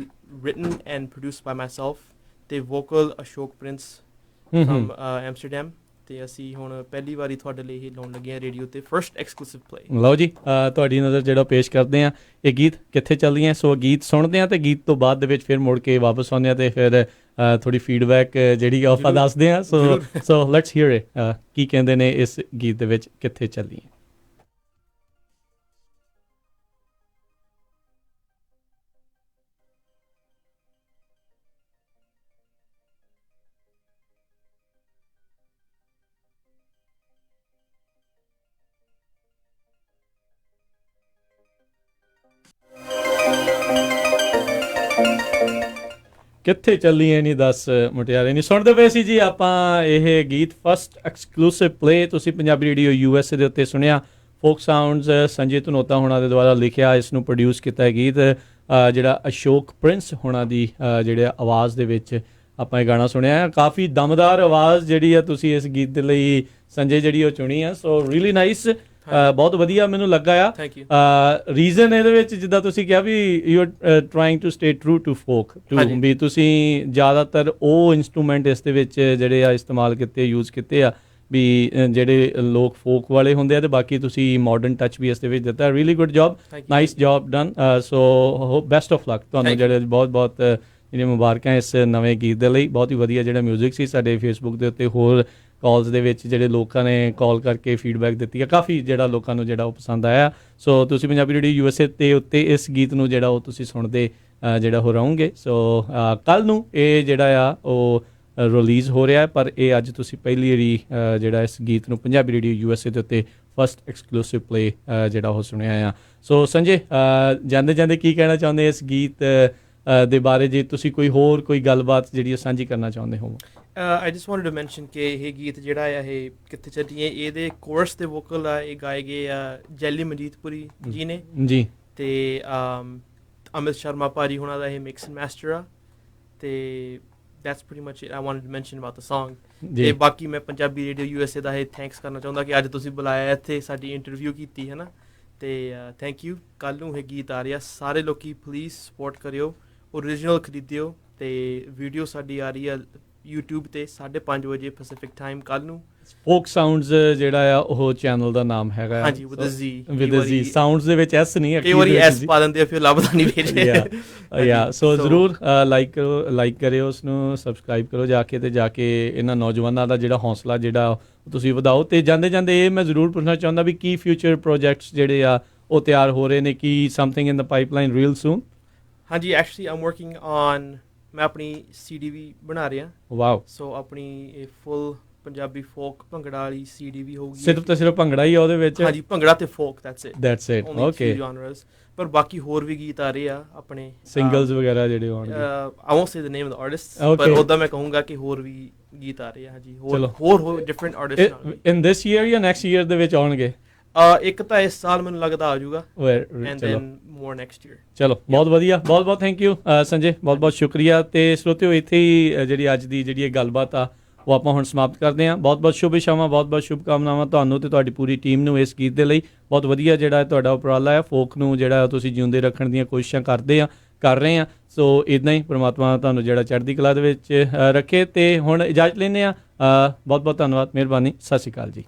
written and produced by myself ਤੇ vocal Ashok Prince from Amsterdam ਤੇ ਅਸੀਂ ਹੁਣ ਪਹਿਲੀ ਵਾਰੀ ਤੁਹਾਡੇ ਲਈ ਇਹ ਲਾਉਣ ਲੱਗੇ ਹਾਂ ਰੇਡੀਓ ਤੇ ਫਰਸਟ ਐਕਸਕਲੂਸਿਵ ਪਲੇ ਲਓ ਜੀ ਤੁਹਾਡੀ ਨਜ਼ਰ ਜਿਹੜਾ ਪੇਸ਼ ਕਰਦੇ ਹਾਂ ਇਹ ਗੀਤ ਕਿੱਥੇ ਚੱਲਦੀ ਹੈ ਸੋ ਗੀਤ ਸੁਣਦੇ ਹਾਂ ਤੇ ਗੀਤ ਤੋਂ ਬਾਅਦ ਦੇ ਵਿੱਚ ਫਿਰ ਮੁੜ ਕੇ ਵਾਪਸ ਆਉਂਦੇ ਹਾਂ ਤੇ ਫਿਰ ਥੋੜੀ ਫੀਡਬੈਕ ਜਿਹੜੀ ਆਪਾਂ ਦੱਸਦੇ ਹਾਂ ਸੋ ਲੈਟਸ ਹੀਅਰ ਇਟ ਕੀ ਕਹਿੰਦੇ ਨੇ ਇਸ ਗੀਤ ਦੇ ਵਿੱਚ ਕਿੱਥੇ ਚੱਲੀ ਹੈ ਕਿੱਥੇ ਚੱਲੀ ਐ ਨਹੀਂ ਦੱਸ ਮੁਟਿਆਰੇ ਨਹੀਂ ਸੁਣਦੇ ਪਏ ਸੀ ਜੀ ਆਪਾਂ ਇਹ ਗੀਤ ਫਸਟ ਐਕਸਕਲੂਸਿਵ ਪਲੇ ਤੁਸੀਂ ਪੰਜਾਬੀ ਰੇਡੀਓ USA ਦੇ ਉੱਤੇ ਸੁਣਿਆ ਫੋਕ ਸਾਊਂਡਸ ਸੰਜੇ ਧਨੋਤਾ ਹੋਣਾ ਦੇ ਦੁਆਰਾ ਲਿਖਿਆ ਇਸ ਨੂੰ ਪ੍ਰੋਡਿਊਸ ਕੀਤਾ ਗੀਤ ਜਿਹੜਾ ਅਸ਼ੋਕ ਪ੍ਰਿੰਸ ਹੋਣਾ ਦੀ ਜਿਹੜੇ ਆਵਾਜ਼ ਦੇ ਵਿੱਚ ਆਪਾਂ ਇਹ ਗਾਣਾ ਸੁਣਿਆ ਕਾਫੀ ਦਮਦਾਰ ਆਵਾਜ਼ ਜਿਹੜੀ ਆ ਤੁਸੀਂ ਇਸ ਗੀਤ ਦੇ ਲਈ ਸੰਜੇ ਜਿਹੜੀ ਉਹ ਚੁਣੀ ਆ ਸੋ ਰੀਲੀ ਨਾਈਸ ਬਹੁਤ ਵਧੀਆ ਮੈਨੂੰ ਲੱਗਾ ਆ ਰੀਜ਼ਨ ਇਹਦੇ ਵਿੱਚ ਜਿੱਦਾਂ ਤੁਸੀਂ ਕਿਹਾ ਵੀ you are trying to stay true to folk ਵੀ ਤੁਸੀਂ ਜ਼ਿਆਦਾਤਰ ਉਹ ਇੰਸਟਰੂਮੈਂਟ ਇਸ ਦੇ ਵਿੱਚ ਜਿਹੜੇ ਆ ਇਸਤੇਮਾਲ ਕੀਤੇ ਯੂਜ਼ ਕੀਤੇ ਆ ਵੀ ਜਿਹੜੇ ਲੋਕ ਫੋਕ ਵਾਲੇ ਹੁੰਦੇ ਆ ਤੇ ਬਾਕੀ ਤੁਸੀਂ ਮਾਡਰਨ ਟੱਚ ਵੀ ਇਸ ਦੇ ਵਿੱਚ ਦਿੱਤਾ really good job nice job done so best of luck ਤੁਹਾਨੂੰ ਜਿਹੜੇ ਬਹੁਤ ਬਹੁਤ ਜਿਹੜੀਆਂ ਮੁਬਾਰਕਾਂ ਇਸ ਨਵੇਂ ਗੀਤ ਦੇ ਲਈ ਬਹੁਤ ਹੀ ਵਧੀਆ ਜਿਹੜਾ ਮਿਊਜ਼ਿਕ ਸੀ ਸਾਡੇ ਫੇਸਬੁੱਕ ਦੇ ਉੱਤੇ ਹੋਰ ਕਾਲਸ ਦੇ ਵਿੱਚ ਜਿਹੜੇ ਲੋਕਾਂ ਨੇ ਕਾਲ ਕਰਕੇ ਫੀਡਬੈਕ ਦਿੱਤੀ ਹੈ ਕਾਫੀ ਜਿਹੜਾ ਲੋਕਾਂ ਨੂੰ ਜਿਹੜਾ ਉਹ ਪਸੰਦ ਆਇਆ ਸੋ ਤੁਸੀਂ ਪੰਜਾਬੀ ਰੇਡੀਓ USA ਦੇ ਉੱਤੇ ਇਸ ਗੀਤ ਨੂੰ ਜਿਹੜਾ ਉਹ ਤੁਸੀਂ ਸੁਣਦੇ ਜਿਹੜਾ ਹੋ ਰਹੋਗੇ ਸੋ ਕੱਲ੍ਹ ਨੂੰ ਇਹ ਜਿਹੜਾ ਆ ਉਹ ਰਿਲੀਜ਼ ਹੋ ਰਿਹਾ ਪਰ ਇਹ ਅੱਜ ਤੁਸੀਂ ਪਹਿਲੀ ਵਾਰੀ ਜਿਹੜਾ ਇਸ ਗੀਤ ਨੂੰ ਪੰਜਾਬੀ ਰੇਡੀਓ USA ਦੇ ਉੱਤੇ ਫਸਟ ਐਕਸਕਲੂਸਿਵ ਪਲੇ ਜਿਹੜਾ ਉਹ ਸੁਣਿਆ ਆ ਸੋ ਸੰਜੇ ਜਾਂਦੇ ਜਾਂਦੇ ਕੀ ਕਹਿਣਾ ਚਾਹੁੰਦੇ ਇਸ ਗੀਤ ਦੇ ਬਾਰੇ ਜੇ ਤੁਸੀਂ ਕੋਈ ਹੋਰ ਕੋਈ ਗੱਲਬਾਤ ਜਿਹੜੀ ਸਾਂਝੀ ਕਰਨਾ ਚਾਹੁੰਦੇ ਹੋ I just wanted to mention ਕਿ ਇਹ ਗੀਤ ਜਿਹੜਾ ਆ ਇਹ ਕਿੱਥੇ ਚੱਲੀਏ ਇਹਦੇ ਕੋਰਸ ਤੇ ਵੋਕਲ ਆ ਇਹ ਗਾਏ ਗਏ ਆ ਜੈਲੀ ਮਨਜੀਤਪੁਰੀ ਜੀ ਨੇ ਜੀ ਤੇ ਅਮਿਤ ਸ਼ਰਮਾ ਭਾਜੀ ਹੁਣਾਂ ਦਾ ਇਹ ਮਿਕਸ ਐਂਡ ਮਾਸਟਰ ਆ ਤੇ that's pretty much it I wanted to mention about the song ਤੇ ਬਾਕੀ ਮੈਂ ਪੰਜਾਬੀ ਰੇਡੀਓ USA ਦਾ ਇਹ ਥੈਂਕਸ ਕਰਨਾ ਚਾਹੁੰਦਾ ਕਿ ਅੱਜ ਤੁਸੀਂ ਬੁਲਾਇਆ ਇੱਥੇ ਸਾਡੀ ਇੰਟਰਵਿਊ ਕੀਤੀ ਹੈ ਨਾ ਤੇ ਥੈਂਕ ਯੂ ਕੱਲ੍ਹ ਨੂੰ ਇਹ ਗੀਤ ਆ ਰਿਹਾ ਸਾਰੇ ਲੋਕੀ ਪਲੀਜ਼ ਸਪੋਰਟ ਕਰਿਓ ਓਰੀਜਨਲ ਖਰੀਦਿਓ ਤੇ ਵੀਡੀਓ ਸਾਡੀ ਆ ਰਹੀ ਆ YouTube ਤੇ 5:30 ਵਜੇ ਪੈਸੀਫਿਕ ਟਾਈਮ ਕੱਲ੍ਹ ਨੂੰ ਫੋਕ ਸਾਊਂਡਸ ਜਿਹੜਾ ਆ ਉਹ ਚੈਨਲ ਦਾ ਨਾਮ ਹੈਗਾ ਹਾਂਜੀ ਵਿਦ Z ਸਾਊਂਡਸ ਦੇ ਵਿੱਚ S ਨਹੀਂ ਹੈ ਕਈ ਵਾਰੀ S ਪਾ ਦਿੰਦੇ ਆ ਫਿਰ ਲੱਭਦਾ ਨਹੀਂ ਵੇਚ ਯਾ ਸੋ ਜ਼ਰੂਰ ਲਾਈਕ ਕਰਿਓ ਉਸ ਨੂੰ ਸਬਸਕ੍ਰਾਈਬ ਕਰੋ ਜਾ ਕੇ ਇਹਨਾਂ ਨੌਜਵਾਨਾਂ ਦਾ ਜਿਹੜਾ ਹੌਸਲਾ ਜਿਹੜਾ ਤੁਸੀਂ ਵਧਾਓ ਤੇ ਜਾਂਦੇ ਜਾਂਦੇ ਇਹ ਮੈਂ ਜ਼ਰੂਰ ਪੁੱਛਣਾ ਚਾਹੁੰਦਾ ਵੀ ਕੀ ਫਿਊਚਰ ਪ੍ਰੋਜੈਕਟਸ ਜਿਹੜੇ ਆ ਉਹ ਤਿਆਰ ਹੋ ਰਹੇ ਨੇ ਕੀ something in the pipeline reel soon ਹਾਂਜੀ ਐਕਚੁਅਲੀ ਆਮ ਵਰਕਿੰਗ ਔਨ ਮੈਂ ਆਪਣੀ CD ਵੀ ਬਣਾ ਰਿਹਾ ਵਾਓ ਸੋ ਆਪਣੀ ਇਹ ਫੁੱਲ ਪੰਜਾਬੀ ਫੋਕ ਭੰਗੜਾ ਵਾਲੀ CD ਵੀ ਹੋਊਗੀ ਸਿਰਫ ਤੇ ਸਿਰਫ ਭੰਗੜਾ ਹੀ ਆ ਉਹਦੇ ਵਿੱਚ ਹਾਂਜੀ ਭੰਗੜਾ ਤੇ ਫੋਕ ਦੈਟਸ ਇਟ ਓਕੇ ਪਰ ਬਾਕੀ ਹੋਰ ਵੀ ਗੀਤ ਆ ਰਹੇ ਆ ਆਪਣੇ ਸਿੰਗਲਸ ਵਗੈਰਾ ਜਿਹੜੇ ਆਉਣਗੇ I won't say the name of the artist ਪਰ ਉਹਦਾ ਮੈਂ ਕਹੂੰਗਾ ਕਿ ਹੋਰ ਵੀ ਗੀਤ ਆ ਰਹੇ ਆ ਹਾਂਜੀ ਹੋਰ ਡਿਫਰੈਂਟ ਆਰਟਿਸਟ ਇਨ ਦਿਸ ਈਅਰ ਜਾਂ ਨੈਕਸਟ ਈਅਰ ਦੇ ਵਿੱਚ ਆਉਣਗੇ ਇੱਕ ਤਾਂ ਇਸ ਸਾਲ ਮੈਨੂੰ ਲੱਗਦਾ ਆ ਜਾਊਗਾ ਐਂਡ ਚਲੋ ਦੈਨ ਮੋਰ ਨੈਕਸਟ ਈਅਰ। ਚਲੋ ਬਹੁਤ ਵਧੀਆ, ਬਹੁਤ ਬਹੁਤ ਥੈਂਕ ਯੂ ਸੰਜੇ, ਬਹੁਤ ਬਹੁਤ ਸ਼ੁਕਰੀਆ। ਤੇ ਸਰੋਤਿਓ ਇੱਥੇ ਹੀ ਜਿਹੜੀ ਅੱਜ ਦੀ ਜਿਹੜੀ ਇਹ ਗੱਲਬਾਤ ਆ ਉਹ ਆਪਾਂ ਹੁਣ ਸਮਾਪਤ ਕਰਦੇ ਹਾਂ। ਬਹੁਤ ਬਹੁਤ ਸ਼ੁਭ ਇਛਾਵਾਂ, ਬਹੁਤ ਬਹੁਤ ਸ਼ੁਭਕਾਮਨਾਵਾਂ ਤੁਹਾਨੂੰ ਤੇ ਤੁਹਾਡੀ ਪੂਰੀ ਟੀਮ ਨੂੰ ਇਸ ਗੀਤ ਦੇ ਲਈ। ਬਹੁਤ ਵਧੀਆ ਜਿਹੜਾ ਤੁਹਾਡਾ ਉਪਰਾਲਾ ਹੈ, ਫੋਕ ਨੂੰ ਜਿਹੜਾ ਤੁਸੀਂ ਜਿਉਂਦੇ ਰੱਖਣ ਦੀਆਂ ਕੋਸ਼ਿਸ਼ਾਂ ਕਰ ਰਹੇ ਆ। ਸੋ ਇੱਦਾਂ ਹੀ ਪ੍ਰਮਾਤਮਾ ਤੁਹਾਨੂੰ ਜਿਹੜਾ ਚੜ੍ਹਦੀ ਕਲਾ ਦੇ ਵਿੱਚ ਰੱਖੇ। ਤੇ ਹੁਣ ਇਜਾਜ਼ਤ ਲੈਂਦੇ ਹਾਂ। ਬਹੁਤ ਬਹੁਤ ਧੰਨਵਾਦ, ਮਿਹਰਬਾਨੀ, ਸਤਿ ਸ਼੍ਰੀ ਅਕਾਲ ਜੀ।